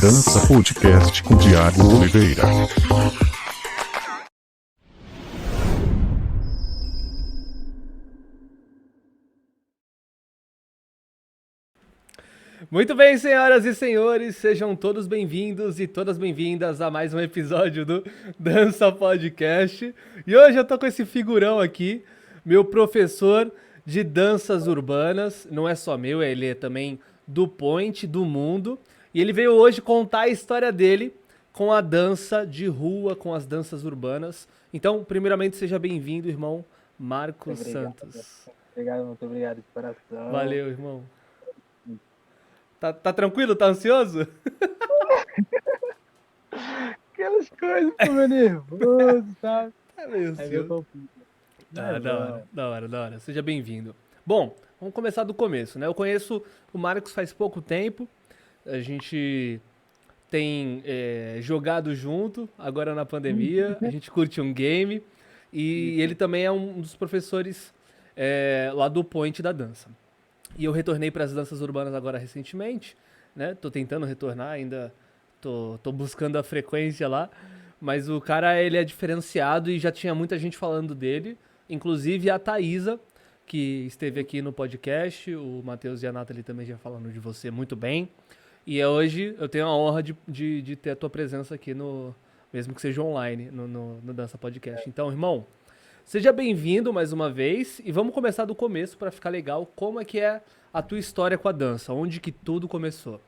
Dança Podcast com Thiago Oliveira. Muito bem, senhoras e senhores, sejam todos bem-vindos e todas bem-vindas a mais um episódio do Dança Podcast. E hoje eu tô com esse figurão aqui, meu professor de danças urbanas, não é só meu, ele é também do Point, do mundo. E ele veio hoje contar a história dele com a dança de rua, com as danças urbanas. Então, primeiramente, seja bem-vindo, irmão Marcos Santos. Muito obrigado de coração. Valeu, irmão. Tá tranquilo? Tá ansioso? Aquelas coisas, pô, nervoso, sabe? Tá meio ansioso. Da hora. Seja bem-vindo. Bom, vamos começar do começo, né? Eu conheço o Marcos faz pouco tempo. A gente tem jogado junto, agora na pandemia. A gente curte um game. E ele também é um dos professores lá do Point da dança. E eu retornei para as danças urbanas agora recentemente, né? Tô tentando retornar, ainda tô buscando a frequência lá. Mas o cara, ele é diferenciado e já tinha muita gente falando dele. Inclusive a Thaisa, que esteve aqui no podcast. O Matheus e a Nathalie também já falando de você muito bem. E hoje eu tenho a honra de ter a tua presença aqui, mesmo que seja online, no Dança Podcast. Então, irmão, seja bem-vindo mais uma vez e vamos começar do começo para ficar legal. Como é que é a tua história com a dança? Onde que tudo começou?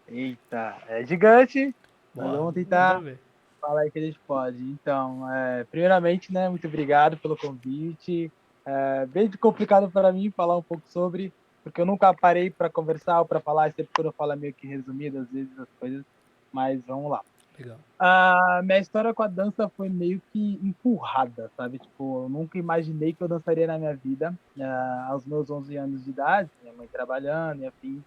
Eita, é gigante, mas vamos tentar Vamos ver. falar aí que a gente pode. Então, primeiramente, né, muito obrigado pelo convite. É bem complicado para mim falar um pouco sobre, porque eu nunca parei para conversar ou para falar, sempre quando eu falo é meio que resumido, às vezes, as coisas, mas vamos lá. Legal. A minha história com a dança foi meio que empurrada, sabe? Tipo, eu nunca imaginei que eu dançaria na minha vida. Aos meus 11 anos de idade, minha mãe trabalhando e afim,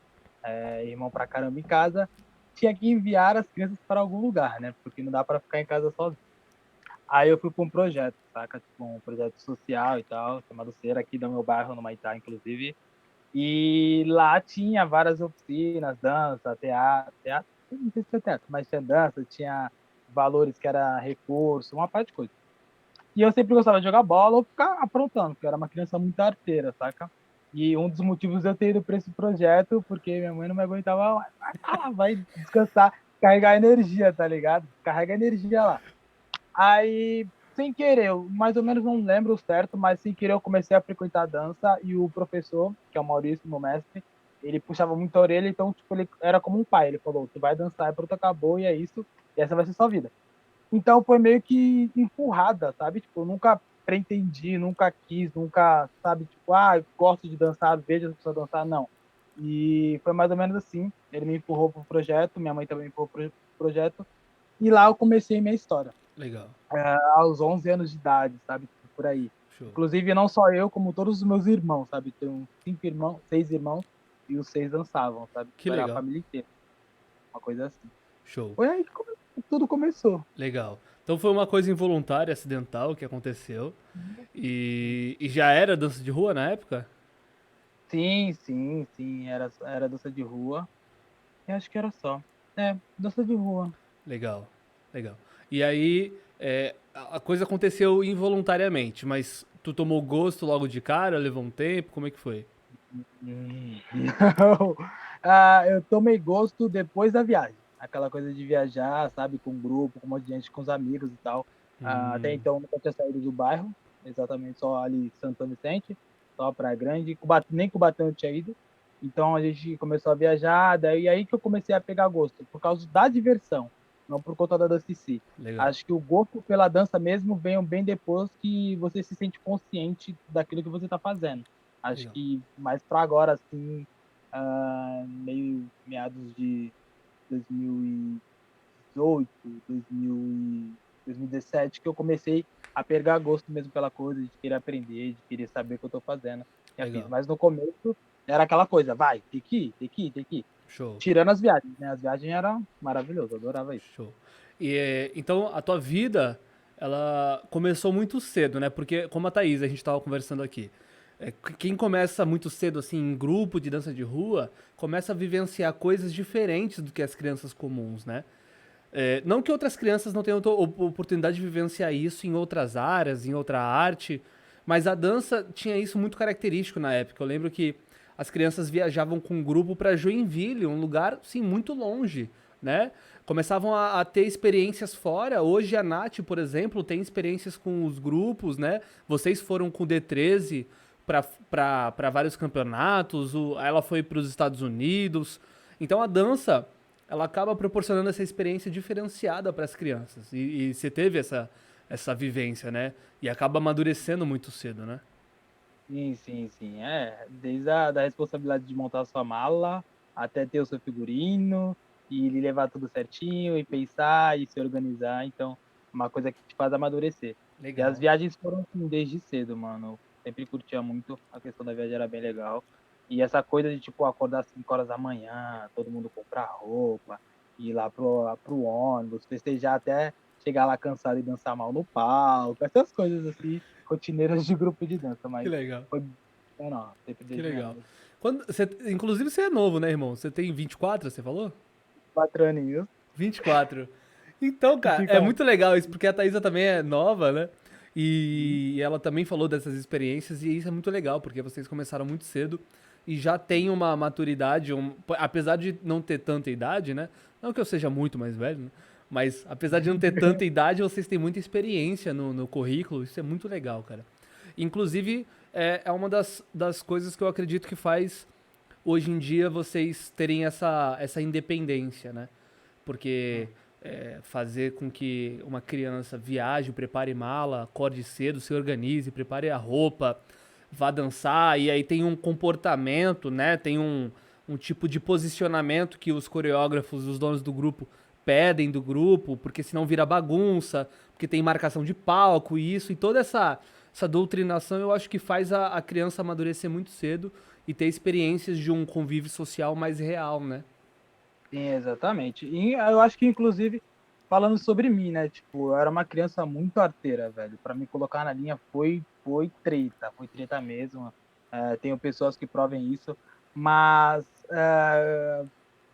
irmão pra caramba em casa, tinha que enviar as crianças para algum lugar, né? Porque não dá para ficar em casa sozinho. Aí eu fui para um projeto, saca? Tipo, um projeto social e tal, chamado Ser, aqui do meu bairro, no Maitá, inclusive. E lá tinha várias oficinas, dança, teatro, não sei se foi teatro, mas tinha dança, tinha valores que era reforço, uma parte de coisa. E eu sempre gostava de jogar bola ou ficar aprontando, porque eu era uma criança muito arteira, saca? E um dos motivos de eu ter ido para esse projeto, porque minha mãe não me aguentava, vai descansar, carregar energia, tá ligado? Carrega energia lá. Aí, sem querer, eu mais ou menos não lembro certo, mas sem querer eu comecei a frequentar a dança e o professor, que é o Maurício, meu mestre, ele puxava muito a orelha, então tipo, ele era como um pai, ele falou, tu vai dançar, pronto, acabou, e é isso, e essa vai ser sua vida. Então foi meio que empurrada, sabe? Tipo, eu nunca pretendi, nunca quis, nunca, sabe? Tipo, gosto de dançar, vejo as pessoas dançar, não. E foi mais ou menos assim, ele me empurrou pro projeto, minha mãe também me empurrou pro projeto, e lá eu comecei minha história. Legal. Aos 11 anos de idade, sabe? Por aí. Show. Inclusive, não só eu, como todos os meus irmãos, sabe? Tenho 6 irmãos, e os 6 dançavam, sabe? Que Era legal. a família inteira. Uma coisa assim. Show. Foi aí que tudo começou. Legal. Então foi uma coisa involuntária, acidental, que aconteceu. E já era dança de rua na época? Sim. Era dança de rua. Eu acho que era só. Dança de rua. Legal. E aí, a coisa aconteceu involuntariamente, mas tu tomou gosto logo de cara, levou um tempo, como é que foi? Não. Eu tomei gosto depois da viagem. Aquela coisa de viajar, sabe, com um grupo, com um monte de gente, com os amigos e tal. Até então, eu nunca tinha saído do bairro, exatamente só ali Santo Vicente, só Praia Grande, nem Cubatão eu tinha ido. Então a gente começou a viajar, daí aí que eu comecei a pegar gosto, por causa da diversão, não por conta da dança em si. Legal. Acho que o gosto pela dança mesmo vem bem depois que você se sente consciente daquilo que você está fazendo. Acho Legal. que mais para agora, assim, meio meados de 2018, 2017, que eu comecei a pegar gosto mesmo pela coisa, de querer aprender, de querer saber o que eu estou fazendo. Legal. Mas no começo era aquela coisa, vai, tem que ir. Show. Tirando as viagens, né? As viagens eram maravilhosas, eu adorava isso. Show. E, então, a tua vida, ela começou muito cedo, né? Porque, como a Thaís, a gente tava conversando aqui, quem começa muito cedo, assim, em grupo de dança de rua, começa a vivenciar coisas diferentes do que as crianças comuns, né? Não que outras crianças não tenham oportunidade de vivenciar isso em outras áreas, em outra arte, mas a dança tinha isso muito característico na época. Eu lembro que as crianças viajavam com um grupo para Joinville, um lugar, sim, muito longe, né? Começavam a ter experiências fora. Hoje a Nath, por exemplo, tem experiências com os grupos, né? Vocês foram com o D13 para vários campeonatos, ela foi para os Estados Unidos. Então a dança, ela acaba proporcionando essa experiência diferenciada para as crianças. E você teve essa vivência, né? E acaba amadurecendo muito cedo, né? Sim, sim, sim. Desde a da responsabilidade de montar a sua mala até ter o seu figurino e levar tudo certinho e pensar e se organizar. Então, uma coisa que te faz amadurecer. E as Legal. viagens foram assim desde cedo, mano. Eu sempre curtia muito, a questão da viagem era bem legal. E essa coisa de, tipo, acordar às 5 horas da manhã, todo mundo comprar roupa, ir lá pro ônibus, festejar até chegar lá cansado e dançar mal no palco, essas coisas assim, rotineiras de grupo de dança, Que mas legal. foi, não, sempre Que desde legal. menor. Inclusive você é novo, né, irmão? Você tem 24, você falou? 4 aninhos. 24. Então, cara, é Fica. muito legal isso, porque a Thaisa também é nova, né? E ela também falou dessas experiências, e isso é muito legal, porque vocês começaram muito cedo e já tem uma maturidade, apesar de não ter tanta idade, né? Não que eu seja muito mais velho, né? Mas apesar de não ter tanta idade, vocês têm muita experiência no currículo, isso é muito legal, cara. Inclusive, é uma das coisas que eu acredito que faz hoje em dia vocês terem essa independência, né? Porque fazer com que uma criança viaje, prepare mala, acorde cedo, se organize, prepare a roupa, vá dançar, e aí tem um comportamento, né? Tem um tipo de posicionamento que os coreógrafos, os donos do grupo pedem do grupo, porque senão vira bagunça, porque tem marcação de palco e isso, e toda essa doutrinação eu acho que faz a criança amadurecer muito cedo e ter experiências de um convívio social mais real, né? Sim, exatamente. E eu acho que, inclusive, falando sobre mim, né? Tipo, eu era uma criança muito arteira, velho. Pra me colocar na linha foi treta mesmo. Tenho pessoas que provem isso, mas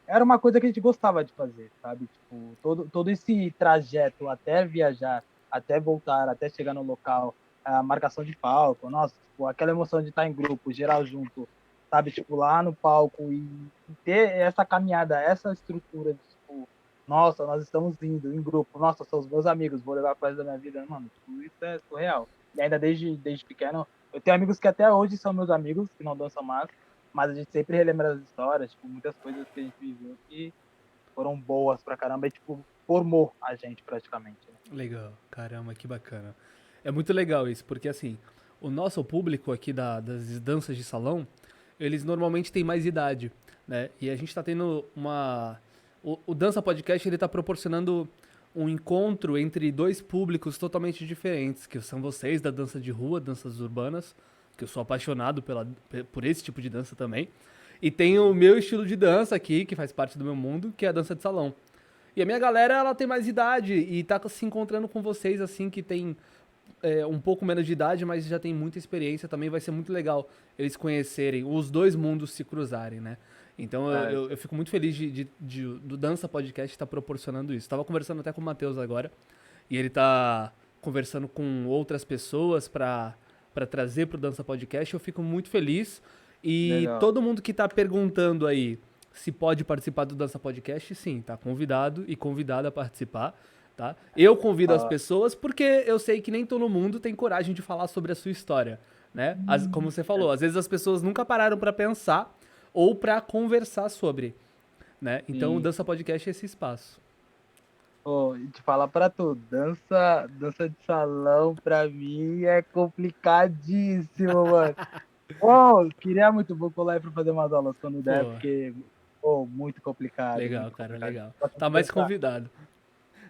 era uma coisa que a gente gostava de fazer, sabe? Tipo, todo esse trajeto até viajar, até voltar, até chegar no local, a marcação de palco, nossa, tipo, aquela emoção de estar em grupo, geral junto, sabe? Tipo, lá no palco e ter essa caminhada, essa estrutura de, tipo, nossa, nós estamos indo em grupo, nossa, são os meus amigos, vou levar coisa da minha vida, mano, tipo, isso é surreal. E ainda desde pequeno, eu tenho amigos que até hoje são meus amigos, que não dançam mais, mas a gente sempre relembra as histórias, tipo, muitas coisas que a gente viveu que foram boas pra caramba e, tipo, formou a gente praticamente, né? Legal, caramba, que bacana. É muito legal isso, porque assim, o nosso público aqui das danças de salão, eles normalmente têm mais idade, né? E a gente tá tendo uma. O Dança Podcast ele tá proporcionando um encontro entre dois públicos totalmente diferentes, que são vocês da dança de rua, danças urbanas, que eu sou apaixonado por esse tipo de dança também. E tem o meu estilo de dança aqui, que faz parte do meu mundo, que é a dança de salão. E a minha galera, ela tem mais idade e tá se encontrando com vocês, assim, que tem um pouco menos de idade, mas já tem muita experiência. Também vai ser muito legal eles conhecerem, os dois mundos se cruzarem, né? Então eu fico muito feliz do Dança Podcast estar proporcionando isso. Tava conversando até com o Matheus agora, e ele tá conversando com outras pessoas para trazer pro Dança Podcast. Eu fico muito feliz. E Legal. todo mundo que tá perguntando aí se pode participar do Dança Podcast, sim, tá convidado e convidada a participar, tá? Eu convido as Ah, pessoas porque eu sei que nem todo mundo tem coragem de falar sobre a sua história, né? Como você falou, às vezes as pessoas nunca pararam pra pensar ou pra conversar sobre, né? Então o sim. Dança Podcast é esse espaço. Pô, e te falar pra tu, dança de salão pra mim é complicadíssimo, mano. Pô, queria muito, vou colar aí pra fazer umas aulas quando der, Pô, porque, pô, muito complicado, legal, muito cara, complicado. legal. Só tem Tá que mais pensar, convidado.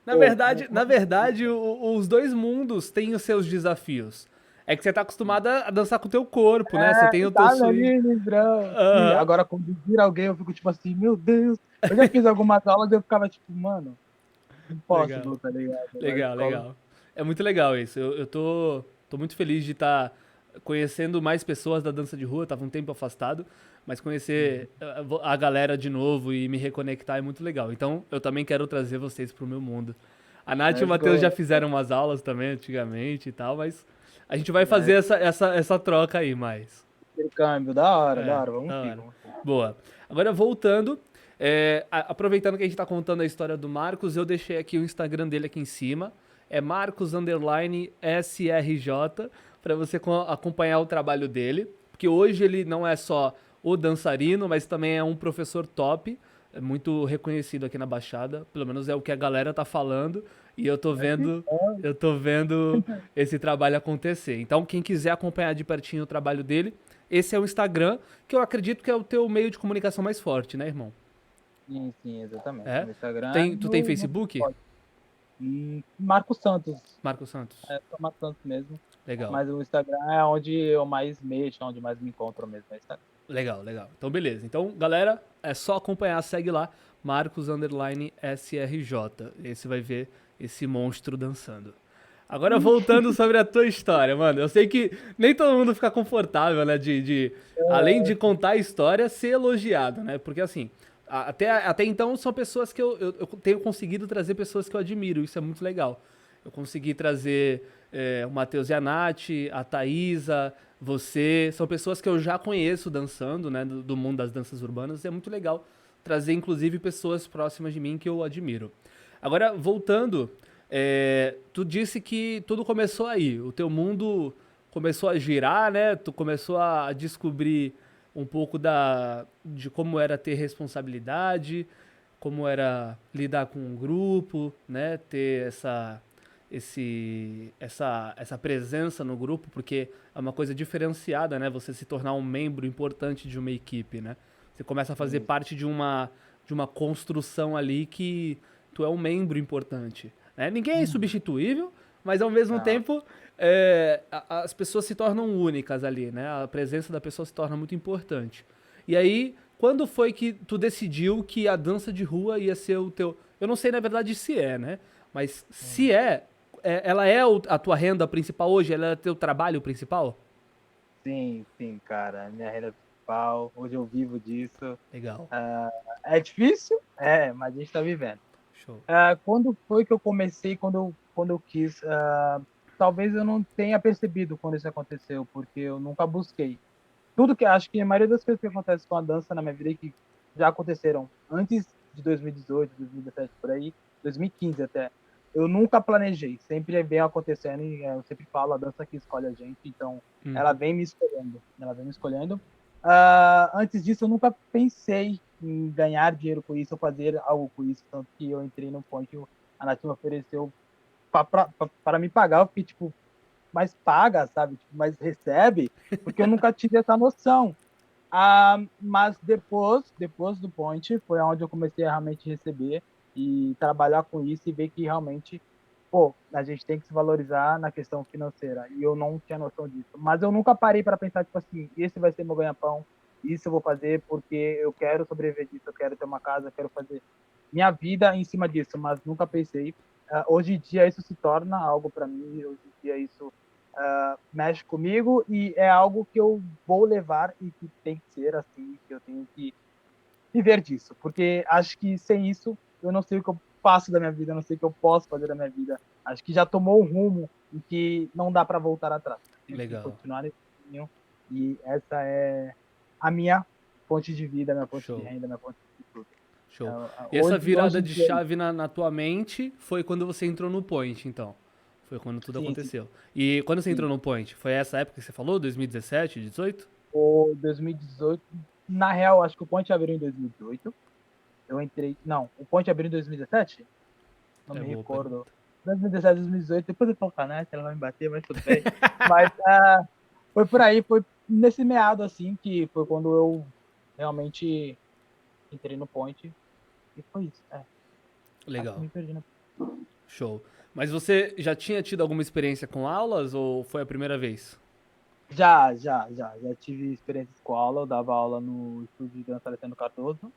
Na pô, verdade, na verdade, os dois mundos têm os seus desafios. É que você tá acostumado a dançar com o teu corpo, né? Você tem o teu tá swing. ali, livrão. Sim, Aham. agora conduzir alguém, eu fico tipo assim, meu Deus. Eu já fiz algumas aulas e eu ficava tipo, mano, Legal, impossible, tá ligado? Mas legal, legal. É muito legal isso. Eu tô muito feliz de estar conhecendo mais pessoas da dança de rua. Eu tava um tempo afastado, mas conhecer a galera de novo e me reconectar é muito legal. Então, eu também quero trazer vocês pro meu mundo. A Nath e o Let's Matheus já go. fizeram umas aulas também antigamente e tal, mas a gente vai fazer Let's essa troca aí mais. Intercâmbio, da hora, vamos Da sim, hora. vamos sim. Boa. Agora voltando, aproveitando que a gente tá contando a história do Marcos, eu deixei aqui o Instagram dele aqui em cima. É Marcos_SRJ, para você acompanhar o trabalho dele. Porque hoje ele não é só o dançarino, mas também é um professor top. É muito reconhecido aqui na Baixada. Pelo menos é o que a galera tá falando. E eu tô vendo esse trabalho acontecer. Então, quem quiser acompanhar de pertinho o trabalho dele, esse é o Instagram, que eu acredito que é o teu meio de comunicação mais forte, né, irmão? Sim, exatamente. É? No Instagram Tu tem Facebook? Marcos Santos. Marcos Santos. É só Marcos Santos mesmo. Legal. Mas o Instagram é onde eu mais mexo, onde mais me encontro mesmo. É Instagram. Legal, legal. Então, beleza. Então, galera, é só acompanhar, segue lá, Marcos_SRJ. Esse vai ver esse monstro dançando. Agora, voltando sobre a tua história, mano. Eu sei que nem todo mundo fica confortável, né? Além de contar a história, ser elogiado, né? Porque, assim, até então são pessoas que eu tenho conseguido trazer pessoas que eu admiro. Isso é muito legal. Eu consegui trazer o Matheus e a Nath, a Thaísa, você. São pessoas que eu já conheço dançando, né? Do mundo das danças urbanas. E é muito legal trazer, inclusive, pessoas próximas de mim que eu admiro. Agora, voltando, tu disse que tudo começou aí. O teu mundo começou a girar, né? Tu começou a descobrir um pouco de como era ter responsabilidade, como era lidar com um grupo, né? Ter essa presença no grupo, porque é uma coisa diferenciada, né? Você se tornar um membro importante de uma equipe, né? Você começa a fazer parte de uma construção ali que tu é um membro importante, né? Ninguém é insubstituível, mas ao mesmo Não. tempo as pessoas se tornam únicas ali, né? A presença da pessoa se torna muito importante. E aí, quando foi que tu decidiu que a dança de rua ia ser o teu... Eu não sei, na verdade, se é, né? Mas se ela é a tua renda principal hoje? Ela é o teu trabalho principal? Sim, cara. Minha renda principal. Hoje eu vivo disso. Legal. É difícil? Mas a gente tá vivendo. Show. Quando foi que eu comecei, quando eu quis? Talvez eu não tenha percebido quando isso aconteceu, porque eu nunca busquei. Tudo que acho que a maioria das coisas que acontecem com a dança na minha vida é que já aconteceram antes de 2018, 2017, por aí, 2015 até. Eu nunca planejei, sempre vem acontecendo e eu sempre falo, a dança que escolhe a gente, então ela vem me escolhendo. Antes disso, eu nunca pensei em ganhar dinheiro com isso ou fazer algo com isso, tanto que eu entrei no ponto que a Nath me ofereceu para me pagar, eu fiquei tipo, mas paga, sabe? Tipo, mas recebe, porque eu nunca tive essa noção. Mas depois do Point, foi onde eu comecei a realmente receber e trabalhar com isso e ver que realmente, pô, a gente tem que se valorizar na questão financeira. E eu não tinha noção disso. Mas eu nunca parei para pensar, tipo assim, esse vai ser meu ganha-pão, isso eu vou fazer porque eu quero sobreviver disso, eu quero ter uma casa, eu quero fazer minha vida em cima disso, mas nunca pensei. Hoje em dia isso se torna algo para mim, hoje em dia isso mexe comigo e é algo que eu vou levar e que tem que ser assim, que eu tenho que viver disso, porque acho que sem isso eu não sei o que eu faço da minha vida, eu não sei o que eu posso fazer da minha vida. Acho que já tomou um rumo em que não dá para voltar atrás. Tenho que Legal. continuar nesse caminho e essa é a minha fonte de vida, minha fonte de Show. renda, minha fonte de tudo. Show. E essa Hoje virada em de dia, chave na tua mente foi quando você entrou no Point, então. Foi quando tudo sim, aconteceu. E quando você sim. entrou no Point? Foi essa época que você falou? 2017, 18? O 2018, na real, acho que o Ponte abriu em 2018. Eu entrei. Não, o Ponte abriu em 2017? Não me Boa recordo. pergunta. 2017, 2018, depois eu falo com a Nath, ela vai me bater, mas tudo bem. Mas foi por aí, foi nesse meado, assim, que foi quando eu realmente entrei no Point. E foi isso. Acho que Legal. me perdi. Show. Mas você já tinha tido alguma experiência com aulas ou foi a primeira vez? Já tive experiências com aula. Eu dava aula no estúdio de dança Alessandro Cardoso.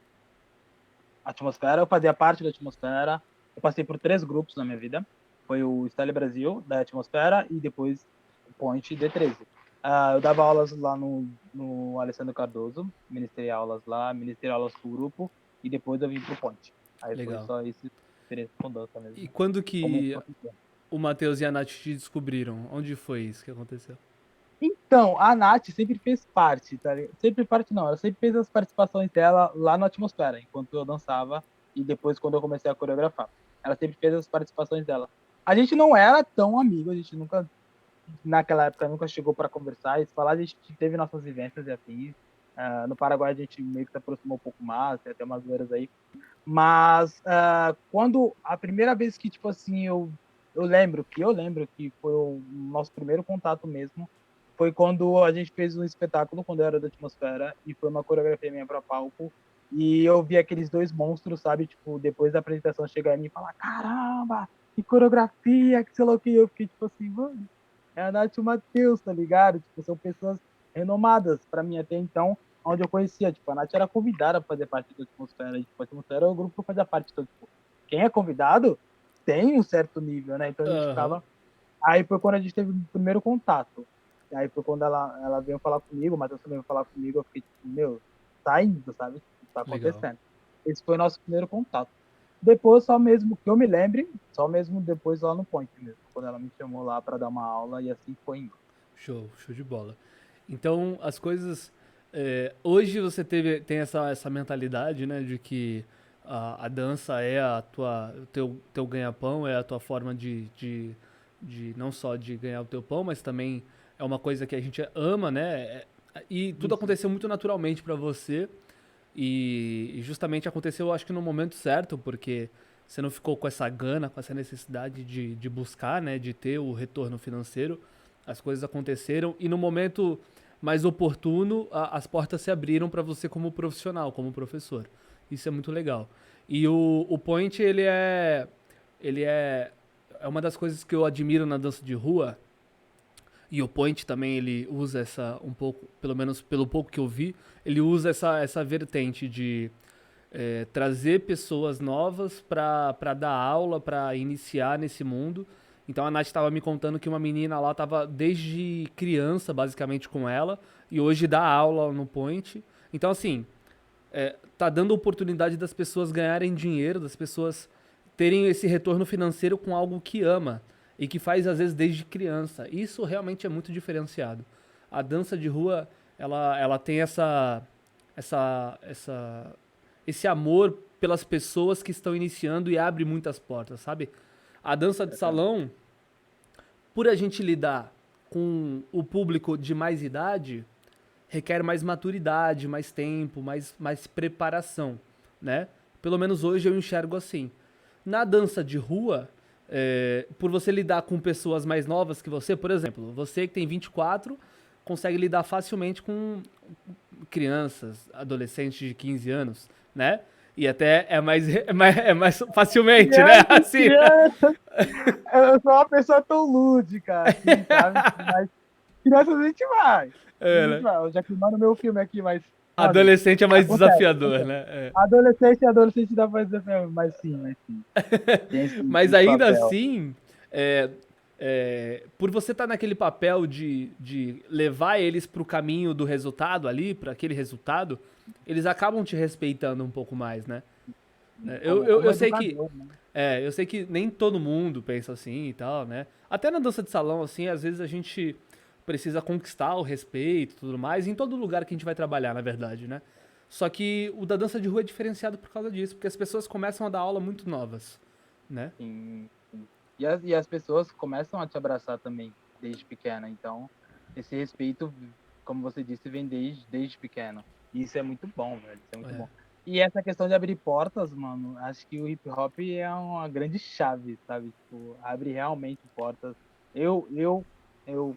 Atmosfera, eu fazia parte da Atmosfera. Eu passei por 3 grupos na minha vida. foi o Style Brasil, da Atmosfera, e depois o Point D13. Eu dava aulas lá no Alessandro Cardoso, ministrei aulas lá, ministrei aulas pro grupo, e depois eu vim pro Point. Aí foi Legal. só essa experiência com dança E mesmo, quando como que professor. o Matheus e a Nath te descobriram? Onde foi isso que aconteceu? Então, a Nath sempre fez parte, tá ligado? Sempre parte não, ela sempre fez as participações dela lá no Atmosfera, enquanto eu dançava e depois quando eu comecei a coreografar. Ela sempre fez as participações dela. A gente não era tão amigo, a gente nunca, naquela época, nunca chegou para conversar e se falar, a gente teve nossas vivências e afins. No Paraguai a gente meio que se aproximou um pouco mais, tem até umas zoeiras aí. Mas quando a primeira vez que, tipo assim, eu lembro que foi o nosso primeiro contato mesmo, foi quando a gente fez um espetáculo, quando eu era da Atmosfera, e foi uma coreografia minha para palco, e eu vi aqueles dois monstros, sabe, tipo, depois da apresentação chegar em mim e falar, caramba, que coreografia, que sei lá o que, eu fiquei tipo assim, mano, é a Nath e o Matheus, tá ligado? Tipo, são pessoas renomadas para mim até então, onde eu conhecia, tipo, a Nath era convidada para fazer parte da Atmosfera, e tipo, a Atmosfera é o grupo que fazia parte, então, tipo, quem é convidado tem um certo nível, né? Então a gente Aham, ficava. Aí foi quando a gente teve o primeiro contato. E aí foi quando ela veio falar comigo, o Matheus também veio falar comigo, eu fiquei tipo, meu, tá indo, sabe? Tá legal. acontecendo. Esse foi o nosso primeiro contato. Depois, só mesmo que eu me lembre, só mesmo depois lá no Point mesmo, quando ela me chamou lá para dar uma aula e assim foi indo. Show, show de bola. Então, as coisas. Hoje você tem essa mentalidade, né, de que a dança é o teu ganha-pão, é a tua forma de não só de ganhar o teu pão, mas também é uma coisa que a gente ama, né? E tudo Isso. aconteceu muito naturalmente pra você. E justamente aconteceu, eu acho que no momento certo, porque você não ficou com essa gana, com essa necessidade de buscar, né, de ter o retorno financeiro. As coisas aconteceram e no momento mais oportuno, as portas se abriram para você como profissional, como professor. Isso é muito legal. E o Point, é uma das coisas que eu admiro na dança de rua, e o Point também ele usa essa um pouco, pelo menos pelo pouco que eu vi, ele usa essa vertente de trazer pessoas novas para dar aula, para iniciar nesse mundo. Então a Nath estava me contando que uma menina lá estava desde criança, basicamente, com ela, e hoje dá aula no Point. Então, assim, tá dando oportunidade das pessoas ganharem dinheiro, das pessoas terem esse retorno financeiro com algo que ama e que faz às vezes desde criança. Isso realmente é muito diferenciado. A dança de rua, ela tem essa esse amor pelas pessoas que estão iniciando e abre muitas portas, sabe? A dança de salão, por a gente lidar com o público de mais idade, requer mais maturidade, mais tempo, mais preparação, né? Pelo menos hoje eu enxergo assim. Na dança de rua, por você lidar com pessoas mais novas que você, por exemplo, você que tem 24, consegue lidar facilmente com crianças, adolescentes de 15 anos, né? E até é mais facilmente, né? Criança, Assim, né? criança, eu sou uma pessoa tão lúdica, assim, sabe? Mas crianças a gente vai. A É, gente né? vai. Eu já que no meu filme aqui, mas, sabe? Adolescente é mais Acontece, desafiador, acontece. né? É. Adolescente dá pra dizer, mas sim. Tem Mas esse ainda papel. assim, é, por você estar naquele papel de levar eles pro caminho do resultado ali, para aquele resultado, eles acabam te respeitando um pouco mais, né? Como Eu sei que educador, né? eu sei que nem todo mundo pensa assim e tal, né? Até na dança de salão, assim, às vezes a gente precisa conquistar o respeito e tudo mais, em todo lugar que a gente vai trabalhar, na verdade, né? Só que o da dança de rua é diferenciado por causa disso, porque as pessoas começam a dar aula muito novas, né? Sim. E as pessoas começam a te abraçar também, desde pequena. Então, esse respeito, como você disse, vem desde pequeno. E isso é muito bom, velho. Isso é muito É, bom. E essa questão de abrir portas, mano, acho que o hip hop é uma grande chave, sabe? Tipo, abre realmente portas. Eu, eu,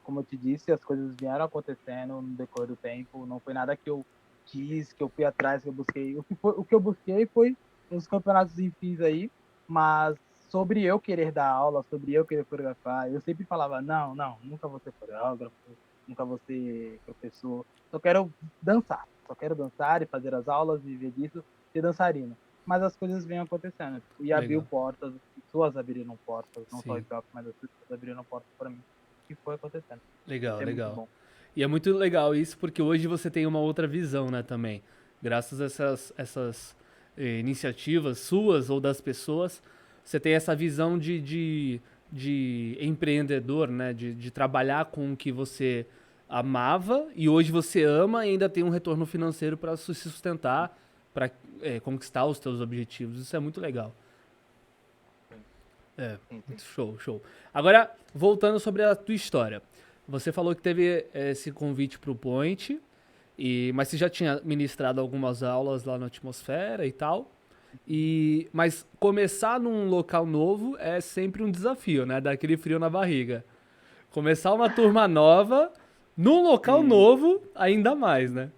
como eu te disse, as coisas vieram acontecendo no decorrer do tempo. Não foi nada que eu quis, que eu fui atrás, que eu busquei. O que eu busquei foi uns campeonatos enfins aí, mas sobre eu querer dar aula, sobre eu querer coreografar, eu sempre falava, não, nunca vou ser coreógrafo, nunca vou ser professor, só quero dançar e fazer as aulas, viver disso, ser dançarino. mas as coisas vêm acontecendo. E abriu Legal. portas, pessoas abriram portas, não só o Sim. hip hop, mas as pessoas abriram portas pra mim. E foi acontecendo. Legal, Isso é muito legal. bom. E é muito legal isso porque hoje você tem uma outra visão, né, também. Graças a essas iniciativas suas ou das pessoas, você tem essa visão de empreendedor, né, de trabalhar com o que você amava e hoje você ama e ainda tem um retorno financeiro para se sustentar, para conquistar os seus objetivos. Isso é muito legal. Sim, É, sim, sim. muito show, show. Agora, voltando sobre a tua história. Você falou que teve esse convite pro Point, mas você já tinha ministrado algumas aulas lá na Atmosfera e tal. Mas começar num local novo é sempre um desafio, né? Dá aquele frio na barriga. Começar uma turma nova, num local Sim. novo, ainda mais, né?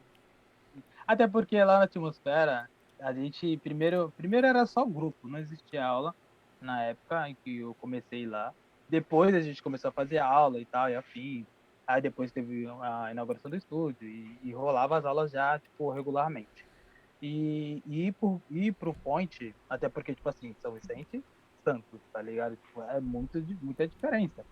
Até porque lá na Atmosfera, a gente primeiro era só grupo, não existia aula na época em que eu comecei lá. Depois a gente começou a fazer aula e tal, e afim. Aí depois teve a inauguração do estúdio e rolava as aulas já, tipo, regularmente. Ir pro Point, até porque, tipo assim, São Vicente, Santos, tá ligado? Tipo, é muita diferença.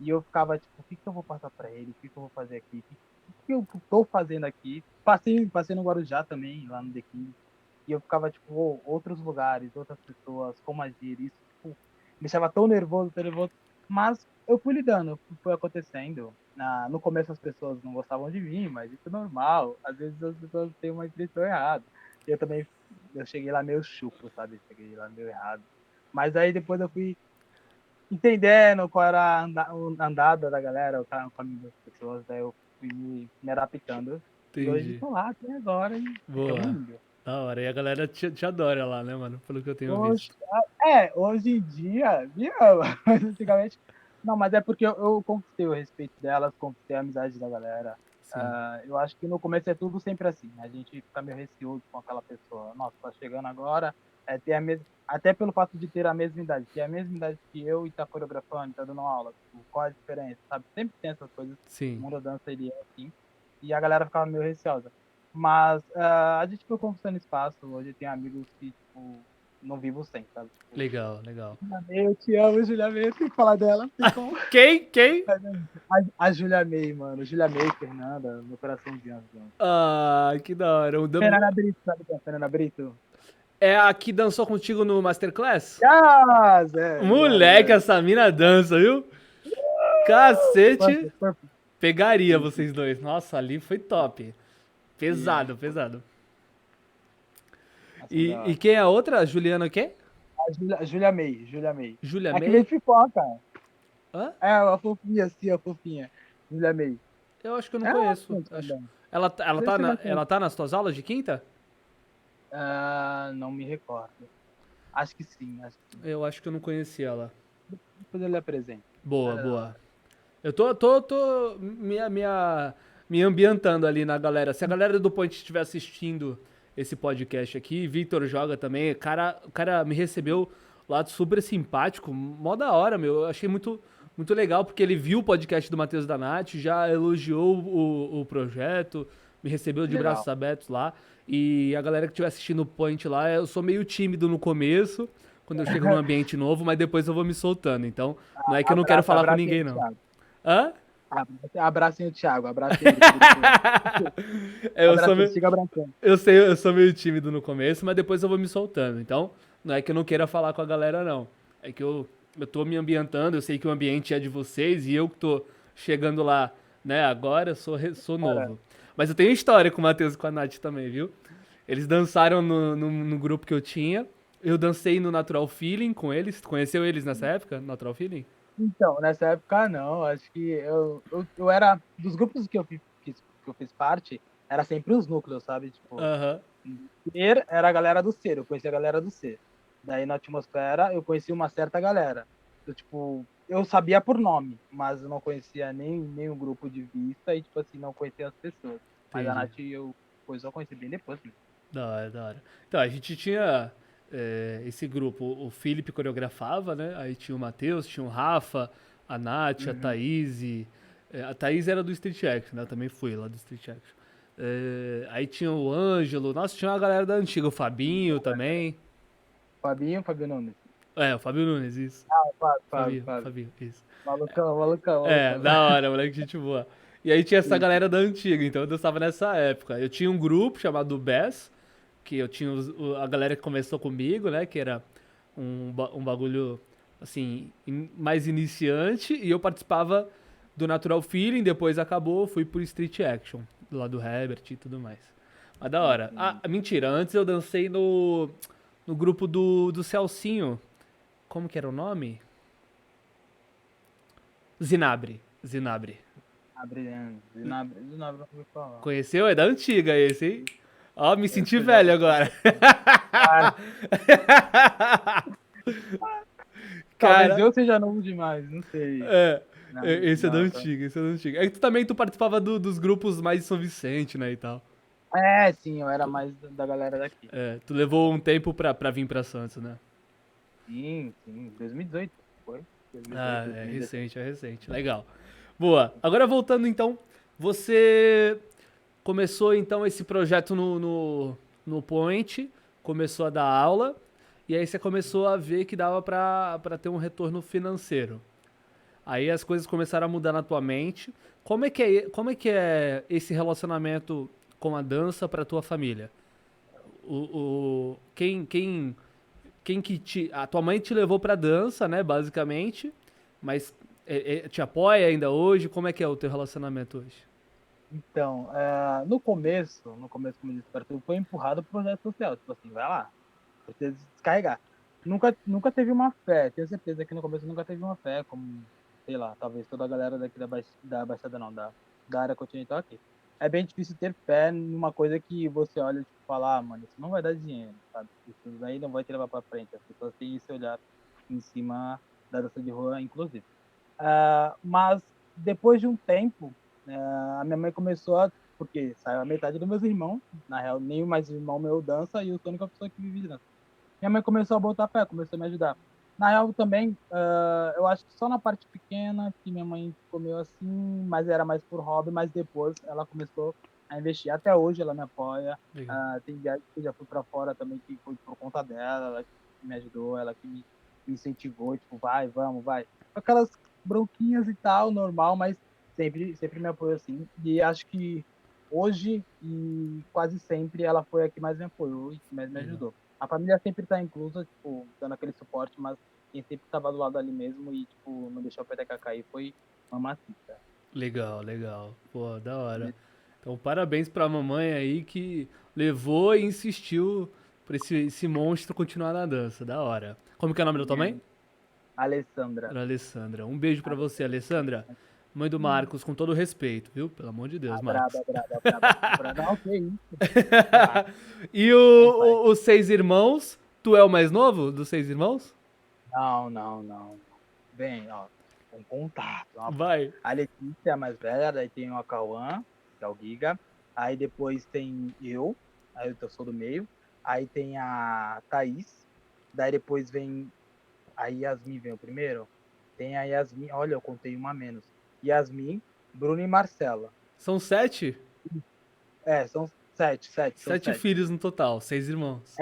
E eu ficava, tipo, o que que eu vou passar pra ele? O que que eu vou fazer aqui? O que eu tô fazendo aqui? Passei no Guarujá também, lá no The King. E eu ficava, tipo, outros lugares, outras pessoas, como agir, isso, tipo, me deixava tão nervoso. Mas eu fui lidando, foi acontecendo. No começo as pessoas não gostavam de mim, mas isso é normal. Às vezes as pessoas têm uma impressão errada. Eu também, eu cheguei lá meio chucro, sabe? Cheguei lá meio errado. Mas aí depois eu fui entendendo qual era a andada da galera, o caminho das pessoas, daí eu fui me adaptando. E hoje Entendi. tô lá até agora e tamo Boa. indo. Da hora. E a galera te adora lá, né, mano? Pelo que eu tenho Hoje, visto. hoje em dia, me ama, mas antigamente. Não, mas é porque eu conquistei o respeito delas, conquistei a amizade da galera. Sim. Eu acho que no começo é tudo sempre assim, né? A gente fica meio receoso com aquela pessoa. Nossa, tá chegando agora, ter a mesma. Até pelo fato de ter a mesma idade, ter a mesma idade que eu e tá coreografando, tá dando aula. Tipo, qual a diferença, sabe? Sempre tem essas coisas. O Sim. mundo da dança ele é assim. E a galera ficava meio receosa. Mas a gente foi conquistando espaço. Hoje tem amigos que, tipo, não vivo sem, sabe? Tipo, Legal, legal. Julia May, eu te amo, Julia May, tem que falar dela, tem como. Quem? Quem? A Julia May, mano. Julia May, Fernanda, meu coração de anjo. Ah, que da hora. Fernanda Brito, sabe quem é Fernanda Brito? É a que dançou contigo no Masterclass? Yes! Moleque, essa mina dança, viu? Cacete. Purple. Pegaria vocês dois. Nossa, ali foi top. Pesado, pesado. Nossa, da E hora. quem é a outra? Juliana o quê? Julia May, Julia May. Júlia É que veio May? de pipoca. Hã? É, a fofinha, assim, a fofinha. Julia May. Eu acho que eu não É conheço. ótimo Acho... também. Ela Você tá, vai conhecer. ela tá nas tuas aulas de quinta? Não me recordo. Acho que sim, acho que sim. Eu acho que eu não conheci ela. Depois eu lhe apresento. Boa, Ela é da boa. hora. Eu tô me ambientando ali na galera. Se a galera do Point estiver assistindo esse podcast aqui, Victor joga também. O cara me recebeu lá super simpático, mó da hora, meu. Eu achei muito legal, porque ele viu o podcast do Matheus Danatti, já elogiou o projeto, me recebeu de Legal. braços abertos lá. E a galera que estiver assistindo o Point lá, eu sou meio tímido no começo, quando eu chego num ambiente novo, mas depois eu vou me soltando. Então, não é que eu não quero falar com Abracinho ninguém, do não. Thiago. Hã? Abracinho do Thiago, abracinho do Thiago. É, Abracinho, siga abraçando. eu sei, eu sou meio tímido no começo, mas depois eu vou me soltando. Então, não é que eu não queira falar com a galera, não. É que eu tô me ambientando, eu sei que o ambiente é de vocês e eu que tô chegando lá, né, agora, sou Cara, novo. Mas eu tenho história com o Matheus e com a Nath também, viu? Eles dançaram no grupo que eu tinha. Eu dancei no Natural Feeling com eles. Tu conheceu eles nessa época, Natural Feeling? então, nessa época não, acho que eu era, dos grupos que eu fiz parte, era sempre os núcleos, sabe? Tipo, Aham. Ser era a galera do Ser, eu conheci a galera do Ser. Daí na Atmosfera eu conheci uma certa galera. Tipo, eu sabia por nome, mas eu não conhecia nem o grupo de vista e, tipo assim, não conhecia as pessoas. Mas a Entendi. Nath eu só conheci bem depois, né? Da hora, da hora. Então, a gente tinha esse grupo. O Felipe coreografava, né? Aí tinha o Matheus, tinha o Rafa, a Nath, a Uhum. Thaís. A Thaís era do Street Action, né? Eu também fui lá do Street Action. Aí tinha o Ângelo. Nossa, tinha uma galera da antiga. O Fabinho também. Fabio Nunes. É, o Fábio Nunes, isso. Fábio. Fabio, isso. Malucão. É, da hora, moleque, gente boa. E aí tinha essa galera da antiga, então eu dançava nessa época. Eu tinha um grupo chamado Bass, que eu tinha a galera que começou comigo, né? Que era um bagulho, assim, mais iniciante. E eu participava do Natural Feeling, depois acabou, fui pro Street Action, do lado do Herbert e tudo mais. Mas da hora. Ah, mentira, antes eu dancei no grupo do Celcinho. Como que era o nome? Zinabre. Zinabre, não vou falar. Conheceu? É da antiga esse, hein? Ó, me senti velho agora. Ah, talvez Cara, eu seja novo demais, não sei. é. Não, Esse é da não, tá. antiga, esse é da antiga. É que tu também tu participava dos grupos mais de São Vicente, né, e tal. É, sim, eu era mais da galera daqui. É, tu levou um tempo pra vir pra Santos, né? Sim, 2018 foi. Ah, 2018, é 2017. recente, é recente. Legal. Boa. Agora voltando então, você começou então esse projeto no Point, começou a dar aula, e aí você começou a ver que dava pra ter um retorno financeiro. Aí as coisas começaram a mudar na tua mente. Como é que é esse relacionamento com a dança pra tua família? Quem que a tua mãe te levou pra dança, né, basicamente, mas te apoia ainda hoje? Como é que é o teu relacionamento hoje? Então, no começo, como eu disse, Arthur, foi empurrado pro projeto social. Tipo assim, vai lá, precisa descarregar. Nunca teve uma fé, tenho certeza que no começo nunca teve uma fé, como, sei lá, talvez toda a galera daqui da Baixada não, da área continental aqui. É bem difícil ter fé numa coisa que você olha e tipo, fala, ah, mano, isso não vai dar dinheiro, sabe? Isso daí não vai te levar pra frente. As pessoas têm esse olhar em cima da dança de rua, inclusive. Mas depois de um tempo, a minha mãe começou a. Porque saiu a metade dos meus irmãos, na real, nem mais irmão meu dança e eu sou a única pessoa que vive de dança. Minha mãe começou a botar pé, começou a me ajudar. Na real, também, eu acho que só na parte pequena que minha mãe ficou meio assim, mas era mais por hobby, mas depois ela começou a investir. Até hoje ela me apoia. Legal. Tem viagem que eu já fui para fora também, que foi por conta dela, ela que me ajudou, ela que me incentivou, tipo, vai, vamos, vai. Aquelas bronquinhas e tal, normal, mas sempre me apoiou assim. E acho que hoje e quase sempre ela foi a que mais me apoiou e que mais me Legal. ajudou. A família sempre tá inclusa, tipo, dando aquele suporte, mas quem sempre tava do lado ali mesmo e, tipo, não deixou a peteca cair foi mamacita. Legal, legal. Pô, da hora. Então, parabéns pra mamãe aí que levou e insistiu pra esse monstro continuar na dança. Da hora. Como que é o nome da tua mãe? Alessandra. Era Alessandra. Um beijo pra você, Alessandra. Mãe do Marcos, com todo respeito, viu? Pelo amor de Deus, Marcos. Braba. Não, que isso. E os seis irmãos? Tu é o mais novo dos seis irmãos? Não. Bem, ó, um contato. Vai. A Letícia é a mais velha, daí tem o Cauã, que é o Giga. Aí depois tem aí eu sou do meio. Aí tem a Thaís. Daí depois vem a Yasmin, vem o primeiro. Tem a Yasmin, olha, eu contei uma a menos. Yasmin, Bruno e Marcela. São sete? São sete. São Sete filhos no total, seis irmãos.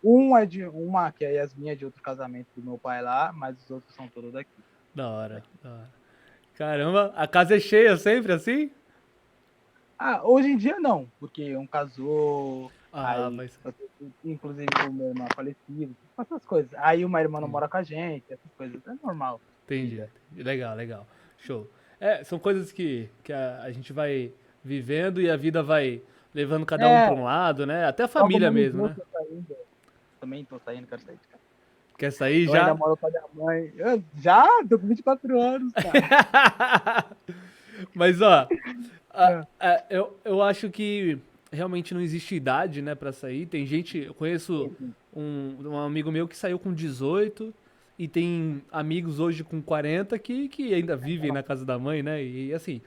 Uma que é a Yasmin é de outro casamento do meu pai lá, mas os outros são todos daqui. Da hora, da hora. Caramba, a casa é cheia sempre assim? Hoje em dia não, porque um casou, Ah, aí, mas. inclusive o meu irmão é falecido, essas coisas. Aí uma irmã não mora com a gente, essas coisas, é normal. Entendi. Legal, legal. Show. É, são coisas que a gente vai vivendo e a vida vai levando cada um pra um lado, né? Até a família Logo menos mesmo, né? tô saindo. Também tô saindo, quero sair de casa. Quer sair Eu ainda já? moro com a minha mãe. Eu já? Tô com 24 anos, cara. Mas, ó, eu acho que realmente não existe idade, né, pra sair. Tem gente, eu conheço um amigo meu que saiu com 18 e tem amigos hoje com 40 que ainda vivem na casa da mãe, né? E assim,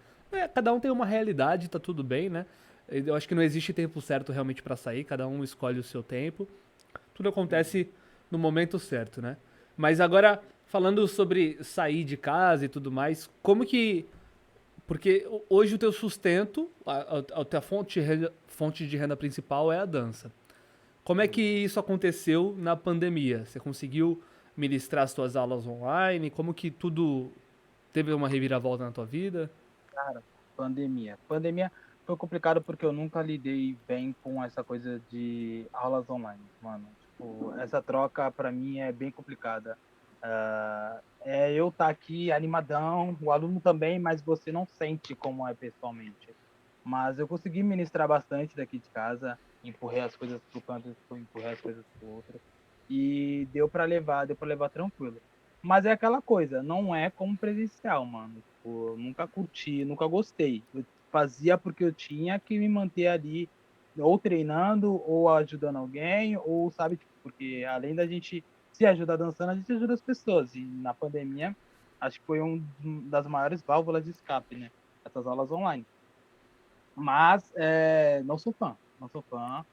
cada um tem uma realidade, tá tudo bem, né? Eu acho que não existe tempo certo realmente pra sair, cada um escolhe o seu tempo. Tudo acontece no momento certo, né? Mas agora, falando sobre sair de casa e tudo mais, como que. Porque hoje o teu sustento, a tua fonte de renda principal é a dança. Como é que isso aconteceu na pandemia? Você conseguiu ministrar as suas aulas online? Como que tudo teve uma reviravolta na tua vida? Cara, pandemia. Pandemia foi complicado porque eu nunca lidei bem com essa coisa de aulas online, mano. Tipo, essa troca pra mim é bem complicada. É eu estar aqui animadão, o aluno também, mas você não sente como é pessoalmente. Mas eu consegui ministrar bastante daqui de casa, empurrei as coisas pro canto, empurrei as coisas pro outro. E deu pra levar tranquilo. Mas é aquela coisa, não é como presencial, mano. Tipo, eu nunca curti, nunca gostei. Eu fazia porque eu tinha que me manter ali, ou treinando, ou ajudando alguém, ou sabe, tipo, porque além da gente se ajudar dançando, a gente ajuda as pessoas. E na pandemia, acho que foi das maiores válvulas de escape, né? Essas aulas online. Mas não sou fã, não sou fã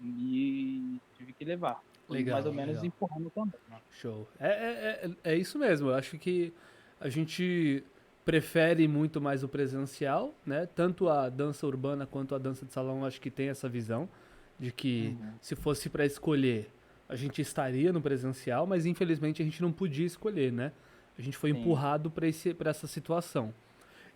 e tive que levar. Fui mais Legal, ou menos legal. empurrando também, né? Show. É isso mesmo. Eu acho que a gente prefere muito mais o presencial, né? Tanto a dança urbana quanto a dança de salão, acho que tem essa visão de que Uhum. se fosse para escolher, a gente estaria no presencial, mas infelizmente a gente não podia escolher, né? A gente foi Sim, empurrado para essa situação.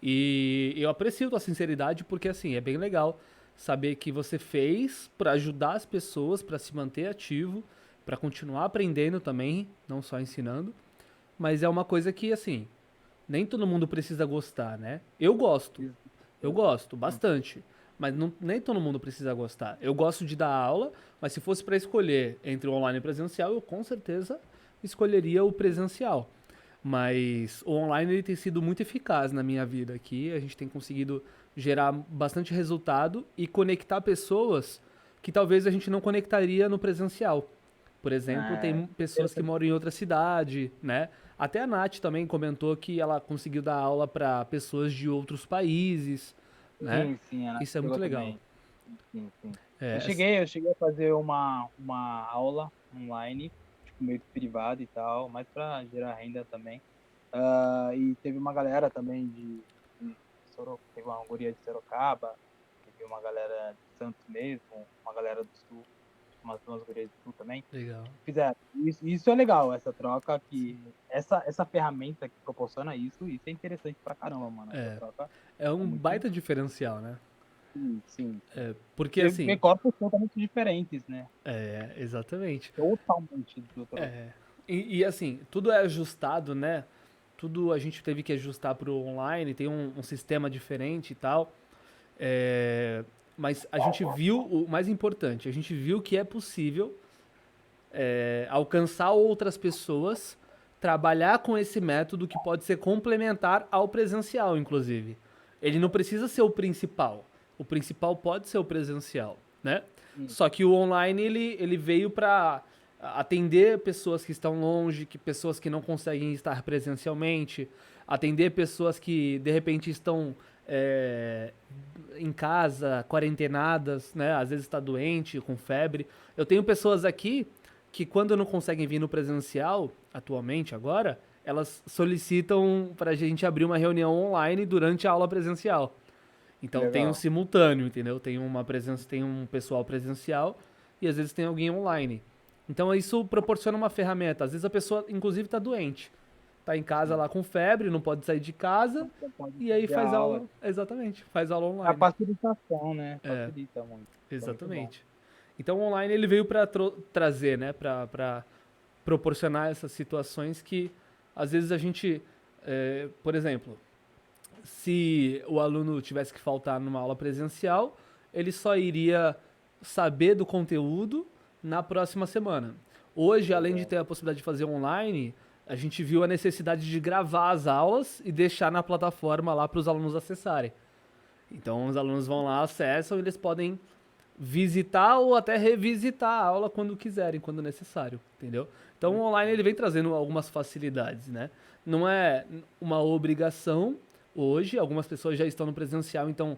E eu aprecio tua sinceridade porque assim, é bem legal saber que você fez para ajudar as pessoas, para se manter ativo, para continuar aprendendo também, não só ensinando, mas é uma coisa que assim, nem todo mundo precisa gostar, né? isso. Eu gosto bastante, mas nem todo mundo precisa gostar. Eu gosto de dar aula, mas se fosse para escolher entre o online e o presencial, eu com certeza escolheria o presencial. Mas o online ele tem sido muito eficaz na minha vida aqui. A gente tem conseguido gerar bastante resultado e conectar pessoas que talvez a gente não conectaria no presencial. Por exemplo, É, tem pessoas que moram em outra cidade, né? Até a Nath também comentou que ela conseguiu dar aula para pessoas de outros países, né? sim, sim, a Nath Isso é chegou muito legal. também. Sim, sim. É, Eu cheguei a fazer uma aula online, tipo, meio que privada e tal, mais para gerar renda também. E teve uma galera também de teve uma guria de Sorocaba, teve uma galera de Santos mesmo, uma galera do Sul, umas duas gurias do Sul também. legal. Fizeram. Isso é legal, essa troca, Sim. essa ferramenta que proporciona isso é interessante pra caramba, mano. Essa É, troca é é um muito. baita diferencial, né? Sim, sim. Porque Você vê assim, corpos totalmente diferentes, né? exatamente. Totalmente do outro. É, e assim, tudo é ajustado, né? Tudo a gente teve que ajustar pro online, tem um sistema diferente e tal. É, mas a gente viu o mais importante, a gente viu que é possível alcançar outras pessoas, trabalhar com esse método que pode ser complementar ao presencial, inclusive. Ele não precisa ser o principal. O principal pode ser o presencial, né? Sim, Só que o online ele veio para atender pessoas que estão longe, que pessoas que não conseguem estar presencialmente, atender pessoas que de repente estão é, em casa, quarentenadas, né? Às vezes está doente, com febre. Eu tenho pessoas aqui que quando não conseguem vir no presencial, atualmente, agora, elas solicitam para a gente abrir uma reunião online durante a aula presencial. Então tem um legal. simultâneo, entendeu? Tem uma presença, tem um pessoal presencial e às vezes tem alguém online. Então isso proporciona uma ferramenta. Às vezes a pessoa, inclusive, está doente, está em casa Sim. lá com febre, não pode sair de casa Você pode e aí fazer a faz aula. aula, exatamente, faz aula A online. facilitação, né? É, Facilita muito. Isso é muito bom. exatamente. Então o online ele veio para trazer, né, para proporcionar essas situações que às vezes a gente, por exemplo, se o aluno tivesse que faltar numa aula presencial, ele só iria saber do conteúdo na próxima semana. Hoje, além de Exato. ter a possibilidade de fazer online, a gente viu a necessidade de gravar as aulas e deixar na plataforma lá para os alunos acessarem. Então, os alunos vão lá, acessam e eles podem visitar ou até revisitar a aula quando quiserem, quando necessário, entendeu? Então o Muito online bom. ele vem trazendo algumas facilidades, né? Não é uma obrigação hoje, algumas pessoas já estão no presencial, então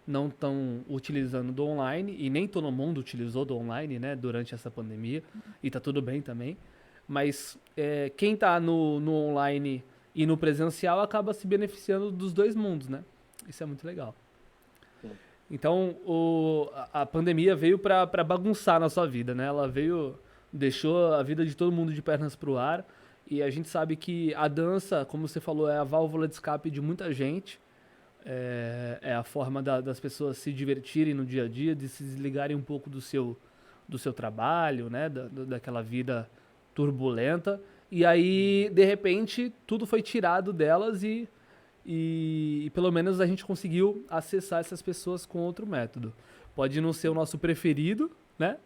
não estão utilizando do online e nem todo mundo utilizou do online, né, durante essa pandemia e tá tudo bem também. Mas quem tá no online e no presencial acaba se beneficiando dos dois mundos, né? Isso é muito legal. Sim. Então, a pandemia veio pra bagunçar a nossa vida, né? Ela veio, deixou a vida de todo mundo de pernas pro ar. E a gente sabe que a dança, como você falou, é a válvula de escape de muita gente. É a forma das pessoas se divertirem no dia a dia, de se desligarem um pouco do seu trabalho, né? Daquela vida turbulenta. E aí, de repente, tudo foi tirado delas e pelo menos a gente conseguiu acessar essas pessoas com outro método. Pode não ser o nosso preferido, né?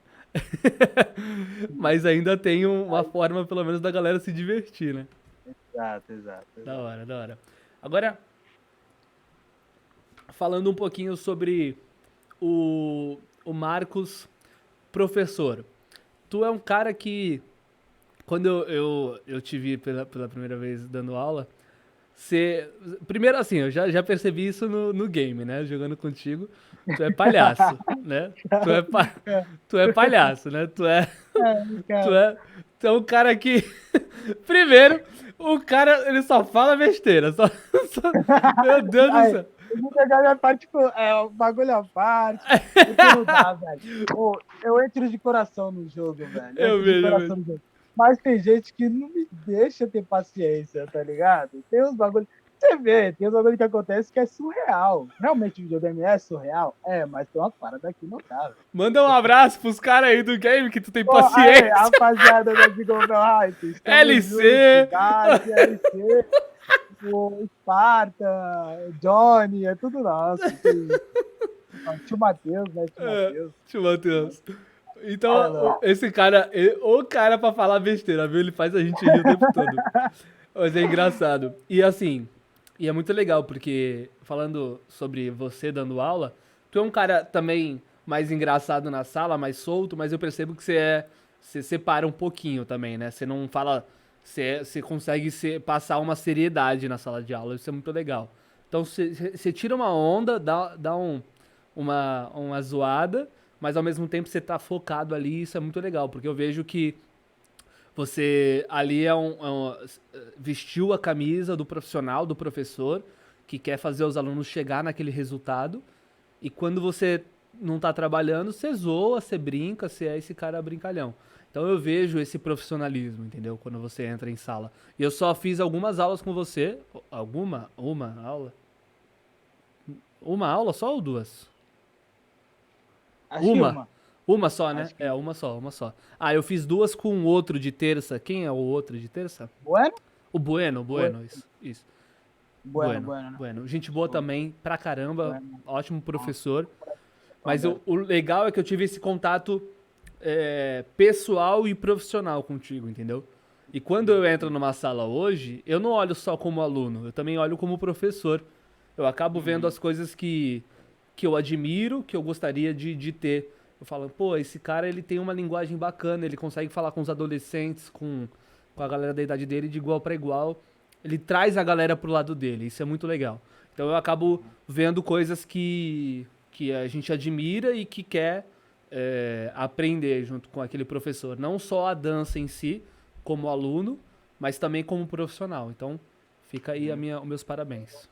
Mas ainda tem uma forma, pelo menos, da galera se divertir, né? Exato, exato, Da exato. hora, da hora. Agora, falando um pouquinho sobre o Marcos professor. Tu é um cara que, quando eu te vi pela primeira vez dando aula, você. Primeiro, assim, eu já percebi isso no game, né? Jogando contigo. Tu é palhaço, né? Tu é, tu é palhaço, né? Tu Cara, é, tu é um cara que. Primeiro, o cara, ele só fala besteira. Meu Deus do ai, céu. eu vou pegar minha parte, tipo, o bagulho à parte, porque não dá, velho. Pô, eu entro de coração no jogo, velho. Eu Eu entro de vejo, eu vejo. coração no jogo. Mas tem gente que não me deixa ter paciência, tá ligado? Tem uns bagulhos. Você vê, tem uns bagulhos que acontecem que é surreal. Realmente o videogame é surreal? É, mas tem umas paradas que não dá, velho. Manda um abraço pros caras aí do game que tu tem Pô, aí, paciência. rapaziada da Diggle Bell Hype, estamos juntos, LC. Dark, LC, o Sparta, Johnny, é tudo nosso. Tio Matheus, né? Tio Matheus. Tio Matheus. É, Então, mano. esse cara, o cara pra falar besteira, viu? Ele faz a gente rir o tempo todo. Mas é engraçado. E assim, e é muito legal, porque falando sobre você dando aula, tu é um cara também mais engraçado na sala, mais solto, mas eu percebo que você separa um pouquinho também, né? Você não fala, você consegue passar uma seriedade na sala de aula, isso é muito legal. Então você tira uma onda, dá uma zoada, mas ao mesmo tempo você tá focado ali, isso é muito legal, porque eu vejo que você ali vestiu a camisa do profissional, do professor, que quer fazer os alunos chegar naquele resultado. E quando você não tá trabalhando, você zoa, você brinca, você é esse cara brincalhão. Então eu vejo esse profissionalismo, entendeu? Quando você entra em sala. E eu só fiz algumas aulas com você. Alguma? Uma aula? Uma aula só ou duas? Acho que Uma. uma. Uma só, né? Acho que É, uma só, uma só. Ah, eu fiz duas com o outro de terça. Quem é o outro de terça? Bueno? O Bueno, Bueno, isso. bueno, Bueno, bueno, né? Bueno. Gente boa também, pra caramba, Bueno. ótimo professor. Fã Mas o, dela. o legal é que eu tive esse contato pessoal e profissional contigo, entendeu? E quando eu entro numa sala hoje, eu não olho só como aluno, eu também olho como professor. Eu acabo vendo as coisas que eu admiro, que eu gostaria de ter. Eu falo, pô, esse cara ele tem uma linguagem bacana, ele consegue falar com os adolescentes, com a galera da idade dele de igual para igual. Ele traz a galera pro lado dele, isso é muito legal. Então eu acabo vendo coisas que a gente admira e que quer aprender junto com aquele professor. Não só a dança em si, como aluno, mas também como profissional. Então fica aí os meus parabéns.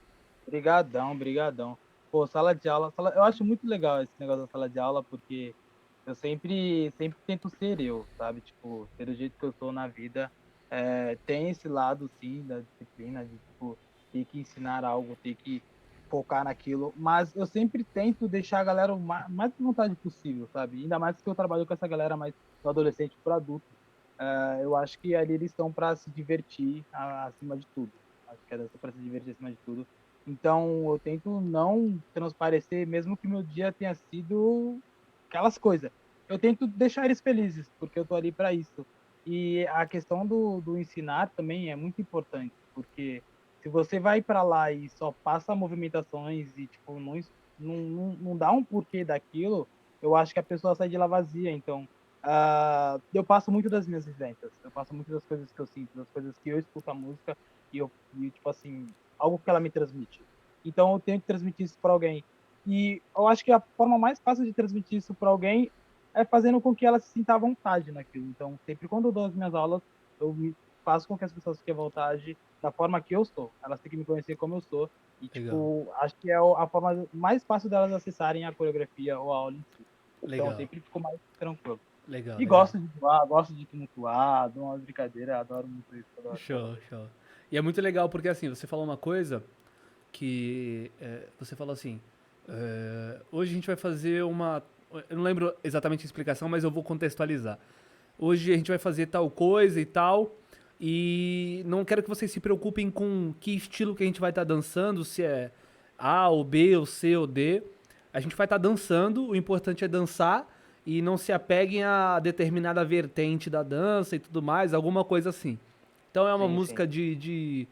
Brigadão, brigadão. Pô, sala de aula, eu acho muito legal esse negócio da sala de aula, porque eu sempre tento ser eu, sabe? Tipo, ser do jeito que eu sou na vida. Tem esse lado, sim, da disciplina, de, tipo, ter que ensinar algo, ter que focar naquilo, mas eu sempre tento deixar a galera o mais à vontade possível, sabe? Ainda mais que eu trabalho com essa galera mais do adolescente para adulto. Eu acho que ali eles estão para se divertir acima de tudo. Acho que é dança para se divertir acima de tudo. Então, eu tento não transparecer, mesmo que meu dia tenha sido aquelas coisas. Eu tento deixar eles felizes, porque eu tô ali para isso. E a questão do ensinar também é muito importante, porque se você vai para lá e só passa movimentações e tipo não dá um porquê daquilo, eu acho que a pessoa sai de lá vazia. Então, eu passo muito das minhas vivências, eu passo muito das coisas que eu sinto, das coisas que eu escuto a música e tipo assim, algo que ela me transmite. Então eu tenho que transmitir isso para alguém. E eu acho que a forma mais fácil de transmitir isso para alguém é fazendo com que ela se sinta à vontade naquilo. Então, sempre quando eu dou as minhas aulas, faço com que as pessoas fiquem à vontade da forma que eu sou. Elas têm que me conhecer como eu sou. E, Legal, tipo, acho que é a forma mais fácil delas acessarem a coreografia ou a aula em si. Então, legal, sempre ficou mais tranquilo. legal, E legal. gosto de zoar, gosto de tumultuar, dou umas brincadeiras, adoro muito isso. Adoro Show, isso. show. E é muito legal porque assim, você falou uma coisa que você falou assim, hoje a gente vai fazer uma. Eu não lembro exatamente a explicação, mas eu vou contextualizar. Hoje a gente vai fazer tal coisa e tal. E não quero que vocês se preocupem com que estilo que a gente vai estar dançando, se é A ou B ou C ou D. A gente vai estar dançando, o importante é dançar e não se apeguem a determinada vertente da dança e tudo mais, alguma coisa assim. Então é uma Sim, sim. música de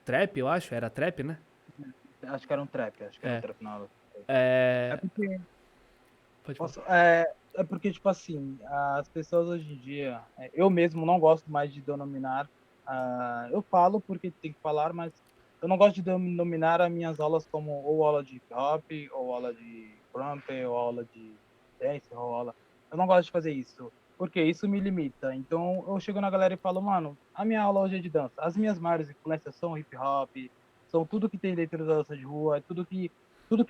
trap, eu acho, era trap, né? Acho que era um trap, acho que era um É. trap na aula. É É. porque, Pode falar. é porque, tipo assim, as pessoas hoje em dia, eu mesmo não gosto mais de denominar, eu falo porque tem que falar, mas eu não gosto de denominar as minhas aulas como ou aula de hip hop, ou aula de crump, ou aula de dance, ou aula. Eu não gosto de fazer isso, porque isso me limita. Então eu chego na galera e falo, mano, a minha aula hoje é de dança. As minhas maiores influências são hip hop, são tudo que tem dentro da dança de rua, é tudo que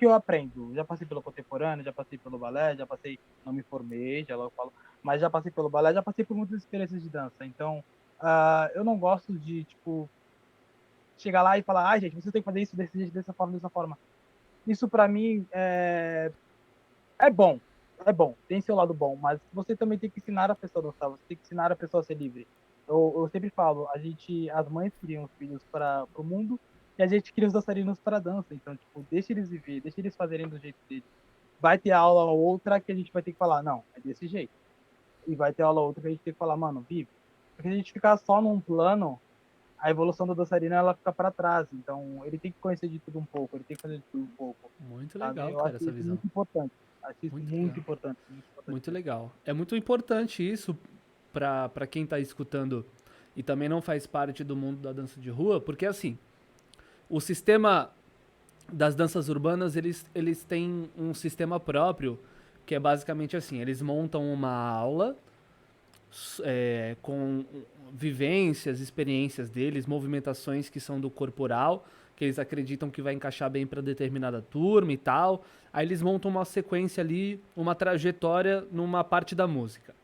eu aprendo. Já passei pelo contemporâneo, já passei pelo balé, já passei, não me formei, já logo falo, mas já passei pelo balé, já passei por muitas experiências de dança. Então, eu não gosto de, tipo, chegar lá e falar, gente, você tem que fazer isso desse jeito, dessa forma, dessa forma. Isso para mim é bom, tem seu lado bom, mas você também tem que ensinar a pessoa a dançar, você tem que ensinar a pessoa a ser livre. Eu sempre falo, as mães criam os filhos para o mundo e a gente cria os dançarinos para a dança. Então, tipo, deixa eles viver, deixa eles fazerem do jeito deles. Vai ter aula ou outra que a gente vai ter que falar, não, é desse jeito. E vai ter aula ou outra que a gente tem que falar, mano, vive. Porque se a gente ficar só num plano, a evolução do dançarino ela fica para trás. Então, ele tem que conhecer de tudo um pouco, ele tem que fazer de tudo um pouco, Muito sabe? legal, Eu cara, acho essa isso visão. muito importante. Acho isso Muito muito legal. importante, muito importante. Muito legal. É muito importante isso pra quem tá escutando e também não faz parte do mundo da dança de rua, porque assim, o sistema das danças urbanas, eles têm um sistema próprio, que é basicamente assim, eles montam uma aula com vivências, experiências deles, movimentações que são do corporal, que eles acreditam que vai encaixar bem para determinada turma e tal. Aí eles montam uma sequência ali, uma trajetória numa parte da música.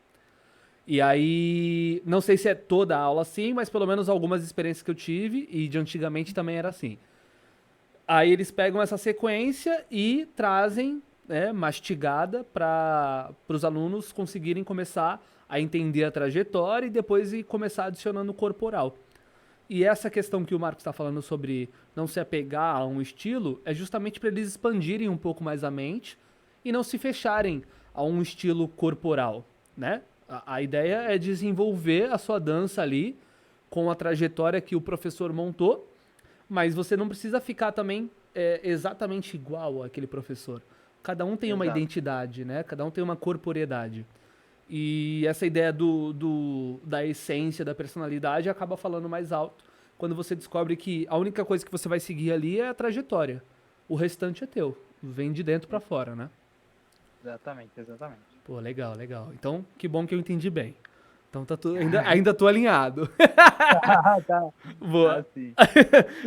E aí, não sei se é toda a aula assim, mas pelo menos algumas experiências que eu tive, e de antigamente também era assim. Aí eles pegam essa sequência e trazem, né, mastigada para os alunos conseguirem começar a entender a trajetória e depois ir começar adicionando o corporal. E essa questão que o Marcos está falando sobre não se apegar a um estilo é justamente para eles expandirem um pouco mais a mente e não se fecharem a um estilo corporal, né? A ideia é desenvolver a sua dança ali com a trajetória que o professor montou, mas você não precisa ficar também exatamente igual àquele professor. Cada um tem uma Exato. identidade, né? Cada um tem uma corporeidade. E essa ideia da essência, da personalidade, acaba falando mais alto quando você descobre que a única coisa que você vai seguir ali é a trajetória. O restante é teu. Vem de dentro pra fora, né? Exatamente, exatamente. Pô, legal, legal. Então, que bom que eu entendi bem. Então tá tudo, ainda tô alinhado. Tá, tá Boa. sim.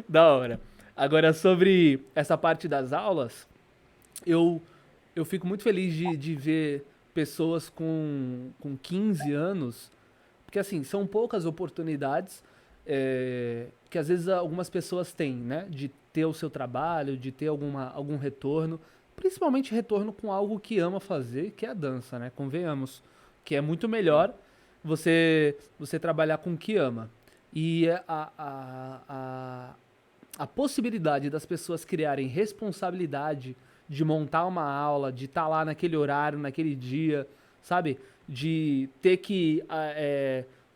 Da hora. Agora, sobre essa parte das aulas, eu, eu fico muito feliz de ver pessoas com 15 anos, porque assim, são poucas oportunidades que às vezes algumas pessoas têm, né? De ter o seu trabalho, de ter algum retorno, principalmente retorno com algo que ama fazer, que é a dança, né? Convenhamos, que é muito Sim. melhor você trabalhar com o que ama. E a possibilidade das pessoas criarem responsabilidade de montar uma aula, de estar lá naquele horário, naquele dia, sabe? De ter que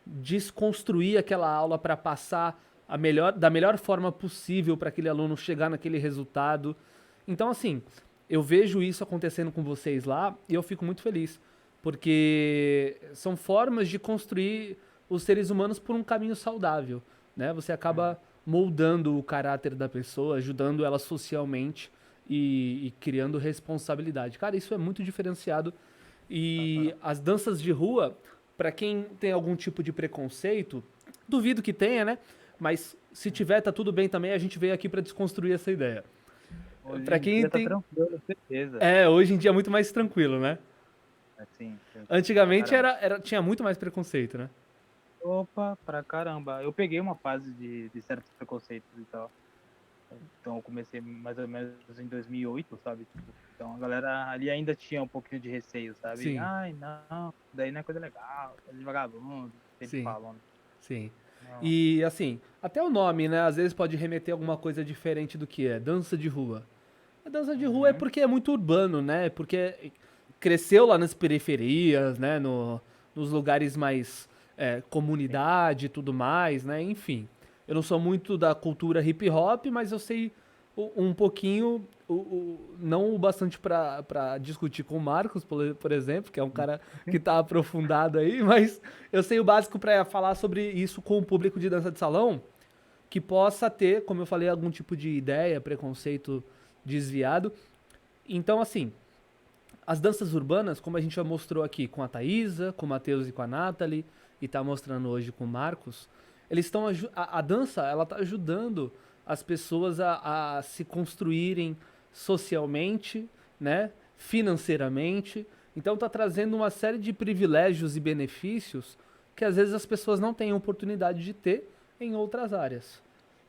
desconstruir aquela aula para passar da melhor forma possível para aquele aluno chegar naquele resultado. Então, assim, eu vejo isso acontecendo com vocês lá e eu fico muito feliz, porque são formas de construir os seres humanos por um caminho saudável, né? Você acaba moldando o caráter da pessoa, ajudando ela socialmente e criando responsabilidade. Cara, isso é muito diferenciado. E as danças de rua, pra quem tem algum tipo de preconceito, duvido que tenha, né? Mas se tiver, tá tudo bem também, a gente veio aqui para desconstruir essa ideia. Hoje Para em quem dia tá tem... tranquilo, com certeza. Hoje em dia é muito mais tranquilo, né? Assim, pra Antigamente caramba. tinha muito mais preconceito, né? Opa, pra caramba. Eu peguei uma fase de certos preconceitos e tal. Então eu comecei mais ou menos em 2008, sabe? Tipo, então a galera ali ainda tinha um pouquinho de receio, sabe? Sim, Ai, não, daí não é coisa legal, coisa de vagabundo, eles sim, falam, né? sim. Não, E assim, até o nome, né? Às vezes pode remeter a alguma coisa diferente do que é dança de rua. A dança de rua é uhum, porque é muito urbano, né? Porque cresceu lá nas periferias, né? Nos lugares mais sim. comunidade e tudo mais, né? Enfim. Eu não sou muito da cultura hip hop, mas eu sei um pouquinho, não o bastante pra discutir com o Marcos, por exemplo, que é um cara que tá aprofundado aí, mas eu sei o básico pra falar sobre isso com o público de dança de salão, que possa ter, como eu falei, algum tipo de ideia, preconceito desviado. Então, assim, as danças urbanas, como a gente já mostrou aqui com a Thaisa, com o Matheus e com a Nathalie, e tá mostrando hoje com o Marcos, eles estão a dança, ela tá ajudando as pessoas a se construírem socialmente, né, financeiramente. Então tá trazendo uma série de privilégios e benefícios que às vezes as pessoas não têm oportunidade de ter em outras áreas.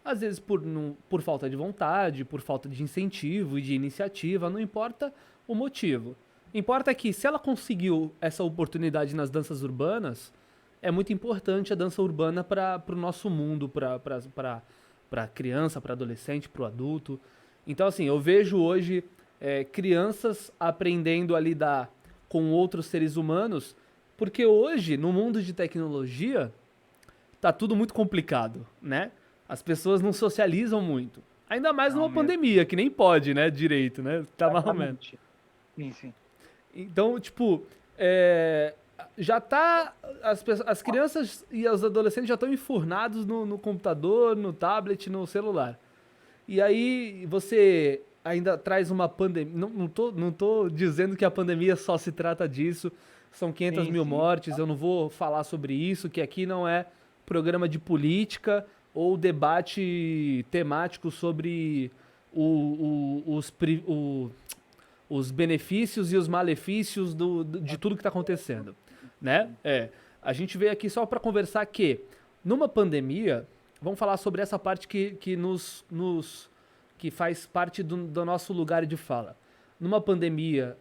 Às vezes por falta de vontade, por falta de incentivo e de iniciativa, não importa o motivo. Importa que se ela conseguiu essa oportunidade nas danças urbanas, é muito importante a dança urbana para o nosso mundo, para criança, para adolescente, para o adulto. Então, assim, eu vejo hoje crianças aprendendo a lidar com outros seres humanos, porque hoje, no mundo de tecnologia, tá tudo muito complicado, né? As pessoas não socializam muito. Ainda mais Não numa mesmo, pandemia, que nem pode, né, direito, né? Tá mais ou menos. exatamente. Sim, sim. Então, tipo, é, já tá. As crianças e os adolescentes já estão enfurnados no computador, no tablet, no celular. E aí você ainda traz uma pandemia. Não tô dizendo que a pandemia só se trata disso. São 500 Sim, mil sim. mortes. Eu não vou falar sobre isso, que aqui não é programa de política ou debate temático sobre os benefícios e os malefícios de tudo que está acontecendo, né? A gente veio aqui só para conversar que numa pandemia, vamos falar sobre essa parte que faz parte do nosso lugar de fala. Numa pandemia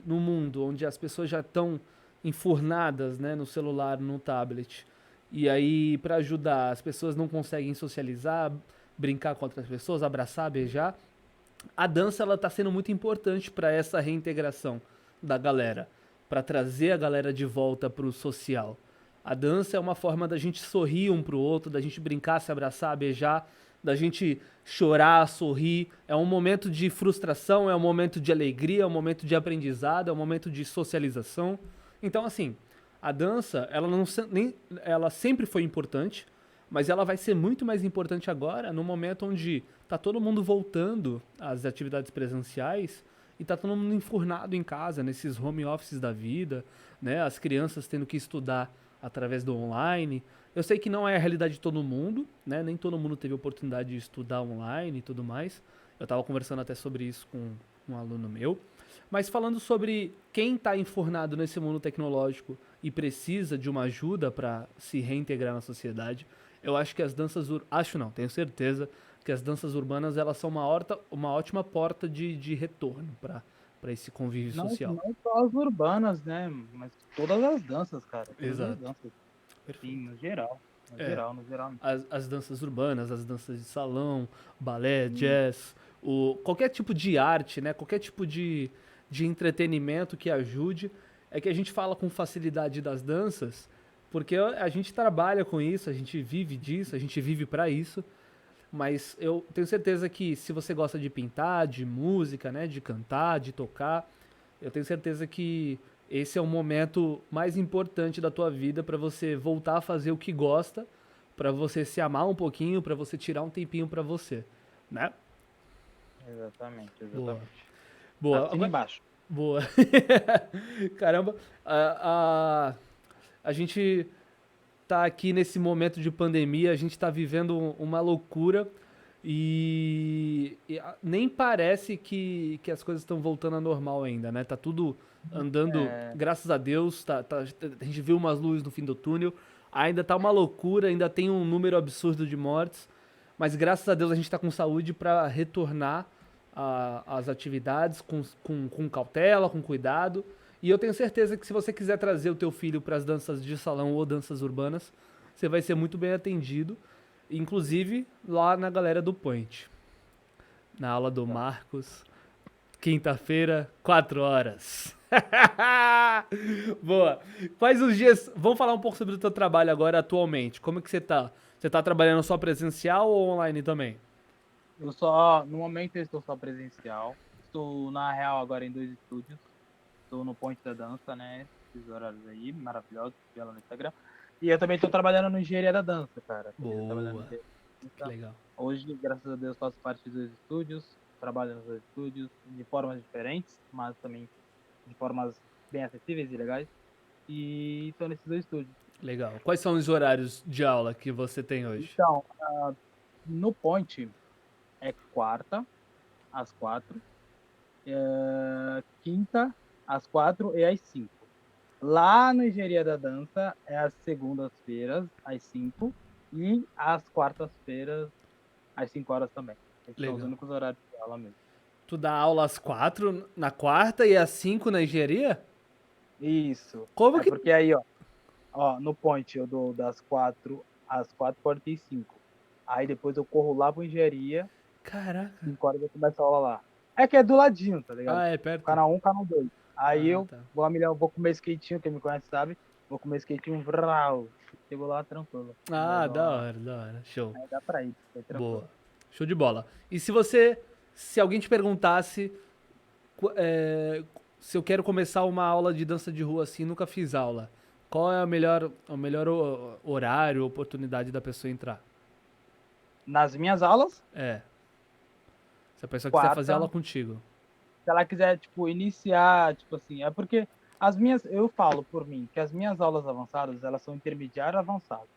no mundo, onde as pessoas já estão enfurnadas, né, no celular, no tablet, e aí para ajudar, as pessoas não conseguem socializar, brincar com outras pessoas, abraçar, beijar, a dança ela tá sendo muito importante para essa reintegração da galera, para trazer a galera de volta pro social. A dança é uma forma da gente sorrir um pro outro, da gente brincar, se abraçar, beijar, da gente chorar, sorrir. É um momento de frustração, é um momento de alegria, é um momento de aprendizado, é um momento de socialização. Então, assim, a dança, ela sempre foi importante, mas ela vai ser muito mais importante agora, no momento onde tá todo mundo voltando às atividades presenciais e tá todo mundo enfurnado em casa, nesses home offices da vida, né? As crianças tendo que estudar através do online. Eu sei que não é a realidade de todo mundo, né? Nem todo mundo teve oportunidade de estudar online e tudo mais. Eu tava conversando até sobre isso com um aluno meu. Mas falando sobre quem está enfurnado nesse mundo tecnológico e precisa de uma ajuda para se reintegrar na sociedade, eu acho que as acho não, tenho certeza que as danças urbanas elas são uma ótima porta de retorno para esse convívio Não, social. não só as urbanas, né? Mas todas as danças, cara. Todas as Exato. danças. Sim, Perfeito. no geral. No É, geral, no geral. as danças urbanas, as danças de salão, balé, Sim. jazz, qualquer tipo de arte, né? Qualquer tipo de entretenimento que ajude. É que a gente fala com facilidade das danças, porque a gente trabalha com isso, a gente vive disso, a gente vive para isso. Mas eu tenho certeza que se você gosta de pintar, de música, né, de cantar, de tocar, eu tenho certeza que esse é o momento mais importante da tua vida para você voltar a fazer o que gosta, para você se amar um pouquinho, para você tirar um tempinho para você, né? Exatamente, Boa. exatamente. Boa. Assina embaixo. Boa. Caramba, a gente tá aqui nesse momento de pandemia, a gente tá vivendo uma loucura e nem parece que as coisas estão voltando ao normal ainda, né? Tá tudo andando, É, graças a Deus, a gente viu umas luzes no fim do túnel, ainda tá uma loucura, ainda tem um número absurdo de mortes, mas graças a Deus a gente tá com saúde para retornar às atividades com cautela, com cuidado. E eu tenho certeza que se você quiser trazer o teu filho para as danças de salão ou danças urbanas, você vai ser muito bem atendido, inclusive lá na galera do Point. Na aula do Marcos, quinta-feira, 4 horas. Boa. Quais os dias... Vamos falar um pouco sobre o teu trabalho agora atualmente. Como é que você tá? Você tá trabalhando só presencial ou online também? no momento eu estou só presencial. Estou, na real, agora em 2 estúdios. Estou no Ponte da Dança, né? Esses horários aí, maravilhosos, vi ela no Instagram. E eu também estou trabalhando no Engenharia da Dança, cara. Tô trabalhando no Boa. Engenharia da Que Dança. legal. Hoje, graças a Deus, faço parte dos 2 estúdios. Trabalho nos 2 estúdios de formas diferentes, mas também de formas bem acessíveis e legais. E estou nesses 2 estúdios. Legal. Quais são os horários de aula que você tem hoje? Então, no Point é quarta, às 4, quinta, às 4 e às 5. Lá no Engenharia da Dança é às segundas-feiras, às 5, e às quartas-feiras, às 5 horas também. Esses são os Legal. únicos horários de aula mesmo. Tu dá aula às 4 na quarta e às 5 na engenharia? Isso. Como É que... porque aí, ó, no Point eu dou das 4 às 4h45. Aí depois eu corro lá pro Engenharia, Caraca. 5 horas eu começo a aula lá. É que é do ladinho, tá ligado? Ah, é perto? Canal 1, canal 2. Aí Ah, eu tá. vou a milhão, vou comer skatinho, quem me conhece sabe. Vou comer skatinho, vrau. Chego lá tranquilo. Ah, da hora, da hora. Show. Aí dá pra ir, foi tranquilo. Boa. Show de bola. E se alguém te perguntasse se eu quero começar uma aula de dança de rua assim, nunca fiz aula, qual é o melhor horário, oportunidade da pessoa entrar? Nas minhas aulas, É. Se a pessoa quiser fazer quarta, aula contigo. se ela quiser, tipo, iniciar, tipo assim, é porque eu falo por mim, que as minhas aulas avançadas, elas são intermediário e avançado.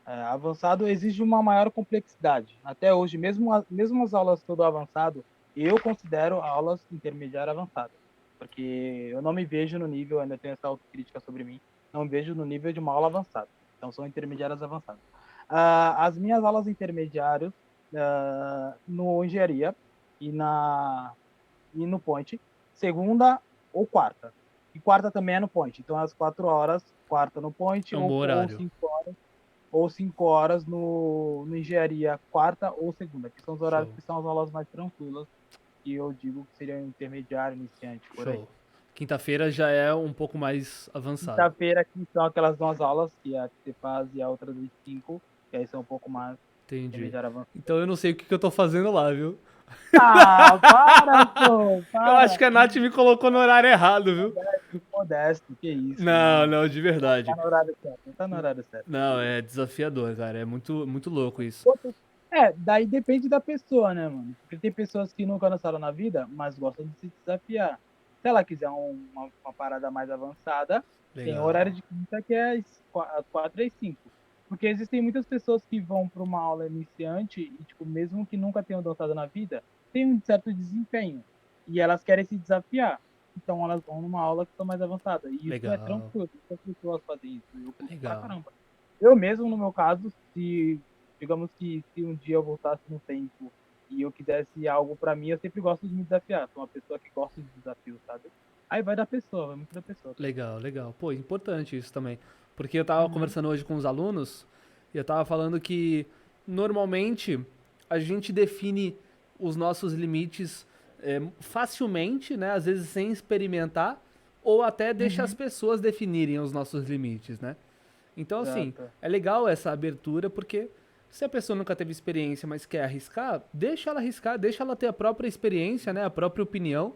Avançado exige uma maior complexidade. Até hoje, mesmo as aulas todo avançado, eu considero aulas intermediário e avançado. Porque eu não me vejo no nível, ainda tenho essa autocrítica sobre mim, não me vejo no nível de uma aula avançada. Então, são intermediárias avançadas. As minhas aulas intermediárias no engenharia e no Point, segunda ou quarta. E quarta também é no Point. Então, às 4 horas, quarta no Point, É um bom horário. 5 horas no engenharia, quarta ou segunda, que são os horários Show. que são as aulas mais tranquilas, e eu digo que seria intermediário, iniciante, por aí. Show. Quinta-feira já é um pouco mais avançado. Quinta-feira, que são aquelas 2 aulas, que é a que você faz e a outra das 5, que aí são um pouco mais Entendi. intermediário avançado. Então eu não sei o que eu tô fazendo lá, viu? Para, pô! Para. Eu acho que a Nath me colocou no horário errado, viu? Modesto, que isso. Não, de verdade. Tá no horário certo, tá no horário certo. Não, é desafiador, cara. É muito, muito louco isso. Daí depende da pessoa, né, mano? Porque tem pessoas que nunca dançaram na vida, mas gostam de se desafiar. Se ela quiser uma parada mais avançada, tem Legal. horário de quinta que é às 4 e 5. Porque existem muitas pessoas que vão para uma aula iniciante e, tipo, mesmo que nunca tenham dançado na vida, tem um certo desempenho. E elas querem se desafiar. Então elas vão numa aula que são mais avançada. E isso Legal. é tranquilo. Muitas pessoas fazem isso. Eu curto pra Legal. caramba. Eu mesmo, no meu caso, digamos que se um dia eu voltasse no tempo e eu quisesse algo pra mim, eu sempre gosto de me desafiar. Sou uma pessoa que gosta de desafios, sabe? Aí vai da pessoa, vai muito da pessoa. Legal, legal. Pô, importante isso também. Porque eu tava conversando hoje com os alunos e eu tava falando que normalmente a gente define os nossos limites facilmente, né? Às vezes sem experimentar, ou até deixa as pessoas definirem os nossos limites, né? Então, assim, Exato. é legal essa abertura, porque se a pessoa nunca teve experiência, mas quer arriscar, deixa ela ter a própria experiência, né? A própria opinião,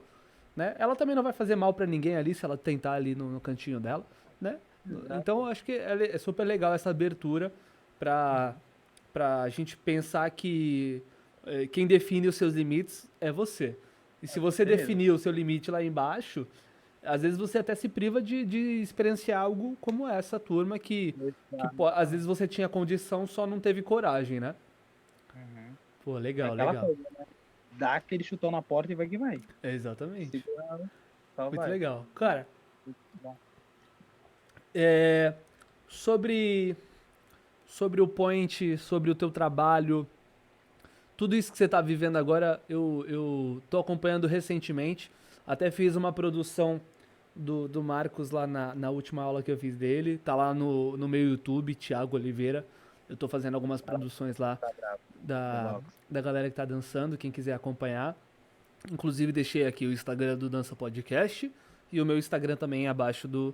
né? Ela também não vai fazer mal pra ninguém ali se ela tentar ali no cantinho dela, né? Exato. Então, eu acho que é super legal essa abertura pra gente pensar que quem define os seus limites é você. E se você você mesmo. definir o seu limite lá embaixo, às vezes você até se priva de experienciar algo como essa turma às vezes você tinha condição, só não teve coragem, né? Uhum. Pô, É legal, aquela legal. coisa, né? Dá aquele chutão na porta e vai que vai. Exatamente. Segura, só Muito vai. legal. Cara, Bom, é, sobre, sobre o Point, sobre o teu trabalho, tudo isso que você tá vivendo agora, eu tô acompanhando recentemente. Até fiz uma produção do Marcos lá na última aula que eu fiz dele. Tá lá no meu YouTube, Thiago Oliveira. Eu tô fazendo algumas produções lá tá bravo. O da, box. da galera que tá dançando, quem quiser acompanhar. Inclusive deixei aqui o Instagram do Dança Podcast e o meu Instagram também abaixo do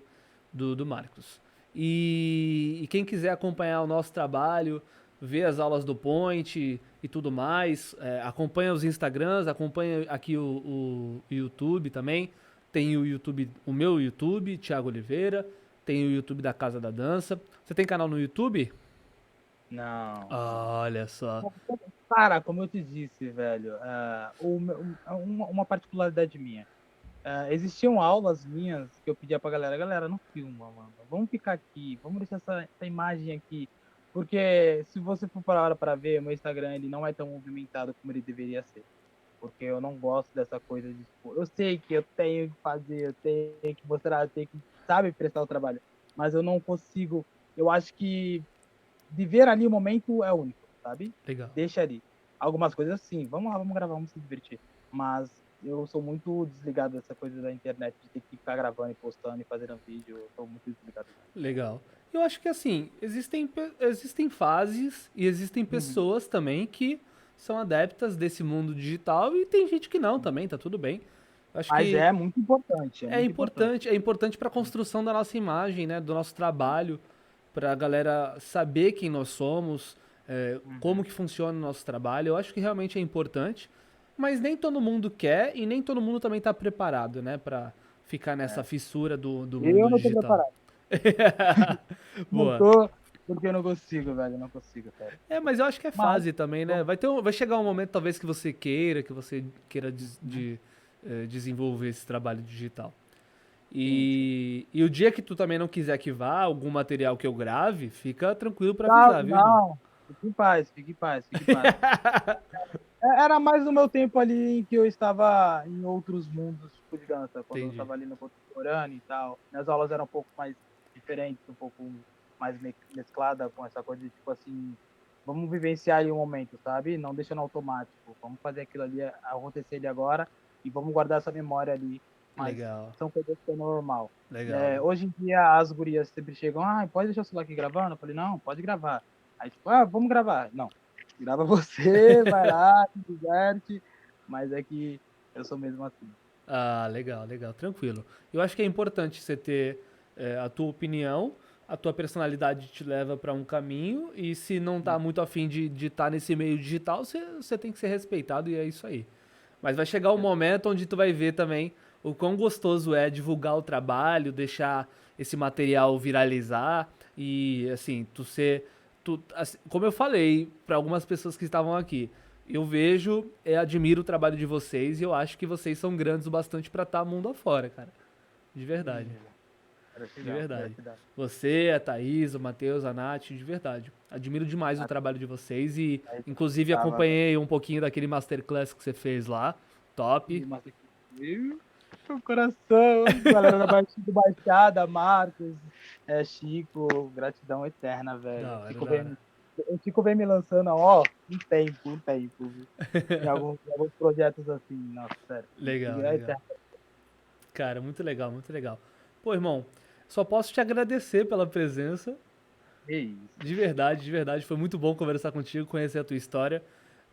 Marcos. E quem quiser acompanhar o nosso trabalho, ver as aulas do Point e tudo mais, acompanha os Instagrams, acompanha aqui o YouTube também. Tem o YouTube, o meu YouTube, Thiago Oliveira. Tem o YouTube da Casa da Dança. Você tem canal no YouTube? Não. Olha só. Cara, como eu te disse, velho, uma particularidade minha. Existiam aulas minhas que eu pedia pra galera, não filma, mano. Vamos ficar aqui, vamos deixar essa imagem aqui. Porque se você for parar para ver, o meu Instagram ele não é tão movimentado como ele deveria ser. Porque eu não gosto dessa coisa de, tipo, eu sei que eu tenho que fazer, eu tenho que mostrar, eu tenho que, sabe, prestar o trabalho. Mas eu não consigo, eu acho que viver ali o momento é único, sabe? Legal. Deixa ali. Algumas coisas sim, vamos lá, vamos gravar, vamos se divertir. Mas eu sou muito desligado dessa coisa da internet, de ter que ficar gravando e postando e fazendo vídeo. Eu sou muito desligado. Legal. Eu acho que assim, existem fases e existem Uhum. pessoas também que são adeptas desse mundo digital e tem gente que não também, tá tudo bem. Eu acho Mas que é muito importante, é muito importante. é importante para a construção da nossa imagem, né, do nosso trabalho, para a galera saber quem nós somos, como Uhum. que funciona o nosso trabalho. Eu acho que realmente é importante, mas nem todo mundo quer e nem todo mundo também está preparado, né, para ficar nessa É. fissura do mundo Eu não tô digital. preparado. Não Boa. tô, porque eu não consigo, velho. Não consigo, sério. Mas eu acho que é Mas, fase também, né? bom, Vai chegar um momento talvez que você queira uhum. desenvolver esse trabalho digital. Sim, sim. E o dia que tu também não quiser que vá algum material que eu grave, fica tranquilo pra Não, avisar, viu, irmão? não. Fique em paz, fique em paz, fique em paz. Era mais no meu tempo ali em que eu estava em outros mundos, tipo de dança, quando eu Entendi. estava ali no contemporâneo e tal. Minhas aulas eram um pouco mais diferentes, um pouco mais mesclada com essa coisa de, tipo assim, vamos vivenciar ali um momento, sabe? Não deixa no automático. Vamos fazer aquilo ali acontecer ali agora e vamos guardar essa memória ali. Mas Legal, são coisas que é normal. legal, legal. Hoje em dia as gurias sempre chegam, pode deixar o celular aqui gravando? Eu falei, não, pode gravar. Aí, tipo, vamos gravar. Não, grava você, vai lá, se diverte, mas é que eu sou mesmo assim. Ah, legal, legal, tranquilo. Eu acho que é importante você ter a tua opinião, a tua personalidade te leva pra um caminho, e se não tá muito afim de estar nesse meio digital, você tem que ser respeitado e é isso aí. Mas vai chegar um momento onde tu vai ver também o quão gostoso é divulgar o trabalho, deixar esse material viralizar e assim, como eu falei para algumas pessoas que estavam aqui, eu vejo e admiro o trabalho de vocês e eu acho que vocês são grandes o bastante para estar mundo afora, cara. De verdade. De Gratidão, verdade. gratidão. Você, a Thaís, o Matheus, a Nath, de verdade. Admiro demais o trabalho de vocês e, Aí inclusive, tava, velho. acompanhei um pouquinho daquele masterclass que você fez lá. Top. O coração, galera do Baixada, Marcos, Chico, gratidão eterna, Da velho. hora, da hora. O Chico vem me lançando, um tempo, viu? Em alguns projetos assim, nossa, sério. Legal, É legal. eterno. Cara, muito legal, muito legal. Pô, irmão, só posso te agradecer pela presença. É isso. De verdade. Foi muito bom conversar contigo, conhecer a tua história,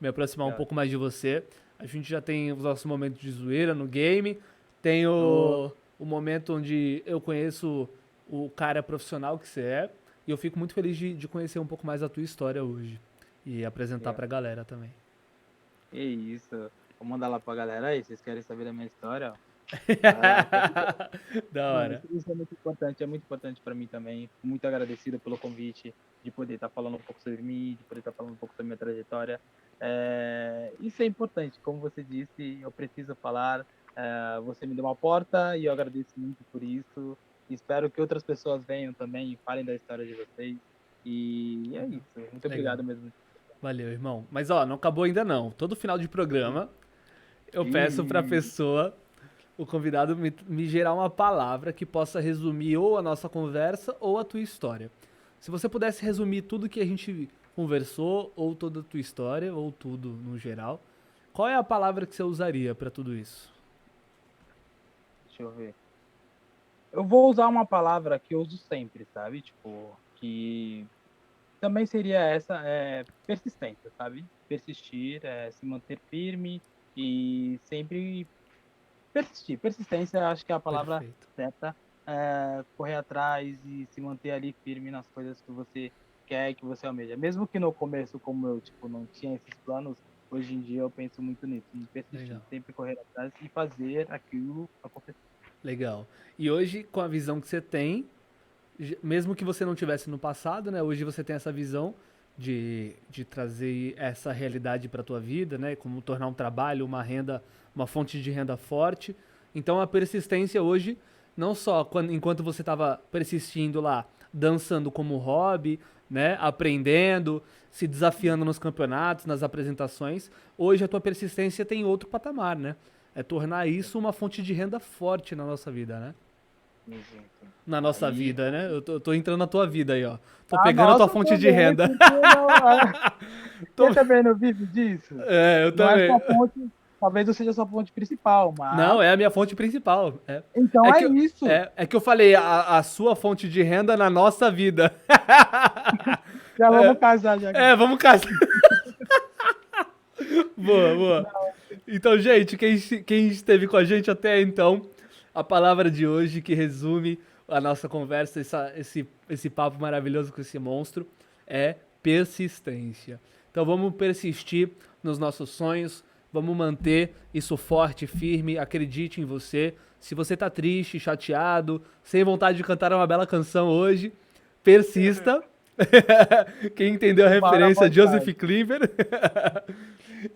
me aproximar um Obrigado. pouco mais de você. A gente já tem os nossos momentos de zoeira no game. Tem Ô, o momento onde eu conheço o cara profissional que você é. E eu fico muito feliz de conhecer um pouco mais a tua história hoje. E apresentar pra galera também. é isso. Vou mandar lá pra galera aí, vocês querem saber da minha história? Ó, vai lá. Da Mano, hora. isso é muito importante para mim também. Fico muito agradecido pelo convite, de poder estar falando um pouco sobre mim, de poder estar falando um pouco sobre minha trajetória. Isso é importante, como você disse, eu preciso falar. Você me deu uma porta e eu agradeço muito por isso. Espero que outras pessoas venham também e falem da história de vocês. E é isso. Muito Legal. obrigado mesmo. Valeu, irmão. Mas ó, não acabou ainda não. Todo final de programa eu peço pra pessoa, o convidado, me gerar uma palavra que possa resumir ou a nossa conversa ou a tua história. Se você pudesse resumir tudo que a gente conversou, ou toda a tua história, ou tudo no geral, qual é a palavra que você usaria pra tudo isso? Deixa eu ver. Eu vou usar uma palavra que eu uso sempre, sabe? Tipo, que também seria essa, persistência, sabe? Persistir, se manter firme e sempre persistir. Persistência, acho que é a palavra Perfeito. certa. Correr atrás e se manter ali firme nas coisas que você quer e que você almeja. Mesmo que no começo, como eu, tipo, não tinha esses planos, hoje em dia eu penso muito nisso, em persistir, Legal. sempre correr atrás e fazer aquilo acontecer. Legal. E hoje, com a visão que você tem, mesmo que você não tivesse no passado, né? Hoje você tem essa visão de trazer essa realidade para tua vida, né? Como tornar um trabalho, uma renda, uma fonte de renda forte. Então a persistência hoje, não só enquanto você estava persistindo lá, dançando como hobby, né? Aprendendo, se desafiando nos campeonatos, nas apresentações, hoje a tua persistência tem outro patamar, né? É tornar isso uma fonte de renda forte na nossa vida, né? Sim, sim, sim. Na nossa Aí- vida, né? Eu tô entrando na tua vida aí, ó. Tô Ah, pegando a tua nossa, fonte de também, renda. porque não- Tô- Você também não vive disso? É, eu Não é também. sua fonte, talvez não seja a sua fonte principal, mas Não, é a minha fonte principal. É, então é é que, isso. é que eu falei a sua fonte de renda na nossa vida. Já vamos casar já. É, vamos casar. Boa, boa. Então, gente, quem esteve com a gente até então, a palavra de hoje que resume a nossa conversa, esse papo maravilhoso com esse monstro, é persistência. Então vamos persistir nos nossos sonhos, vamos manter isso forte, firme, acredite em você. Se você tá triste, chateado, sem vontade de cantar uma bela canção hoje, persista. Quem entendeu a Uma hora referência, mais Joseph tarde. Klimber.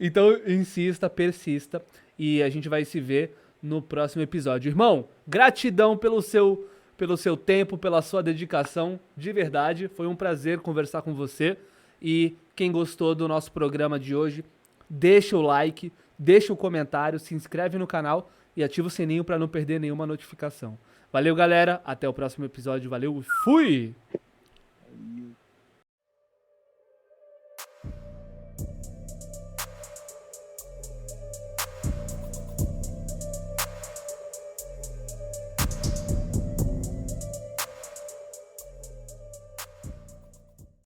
Então, insista, persista e a gente vai se ver no próximo episódio. Irmão, gratidão pelo seu tempo, pela sua dedicação, de verdade. Foi um prazer conversar com você. E quem gostou do nosso programa de hoje, deixa o like, deixa o comentário, se inscreve no canal e ativa o sininho para não perder nenhuma notificação. Valeu, galera. Até o próximo episódio. Valeu e fui!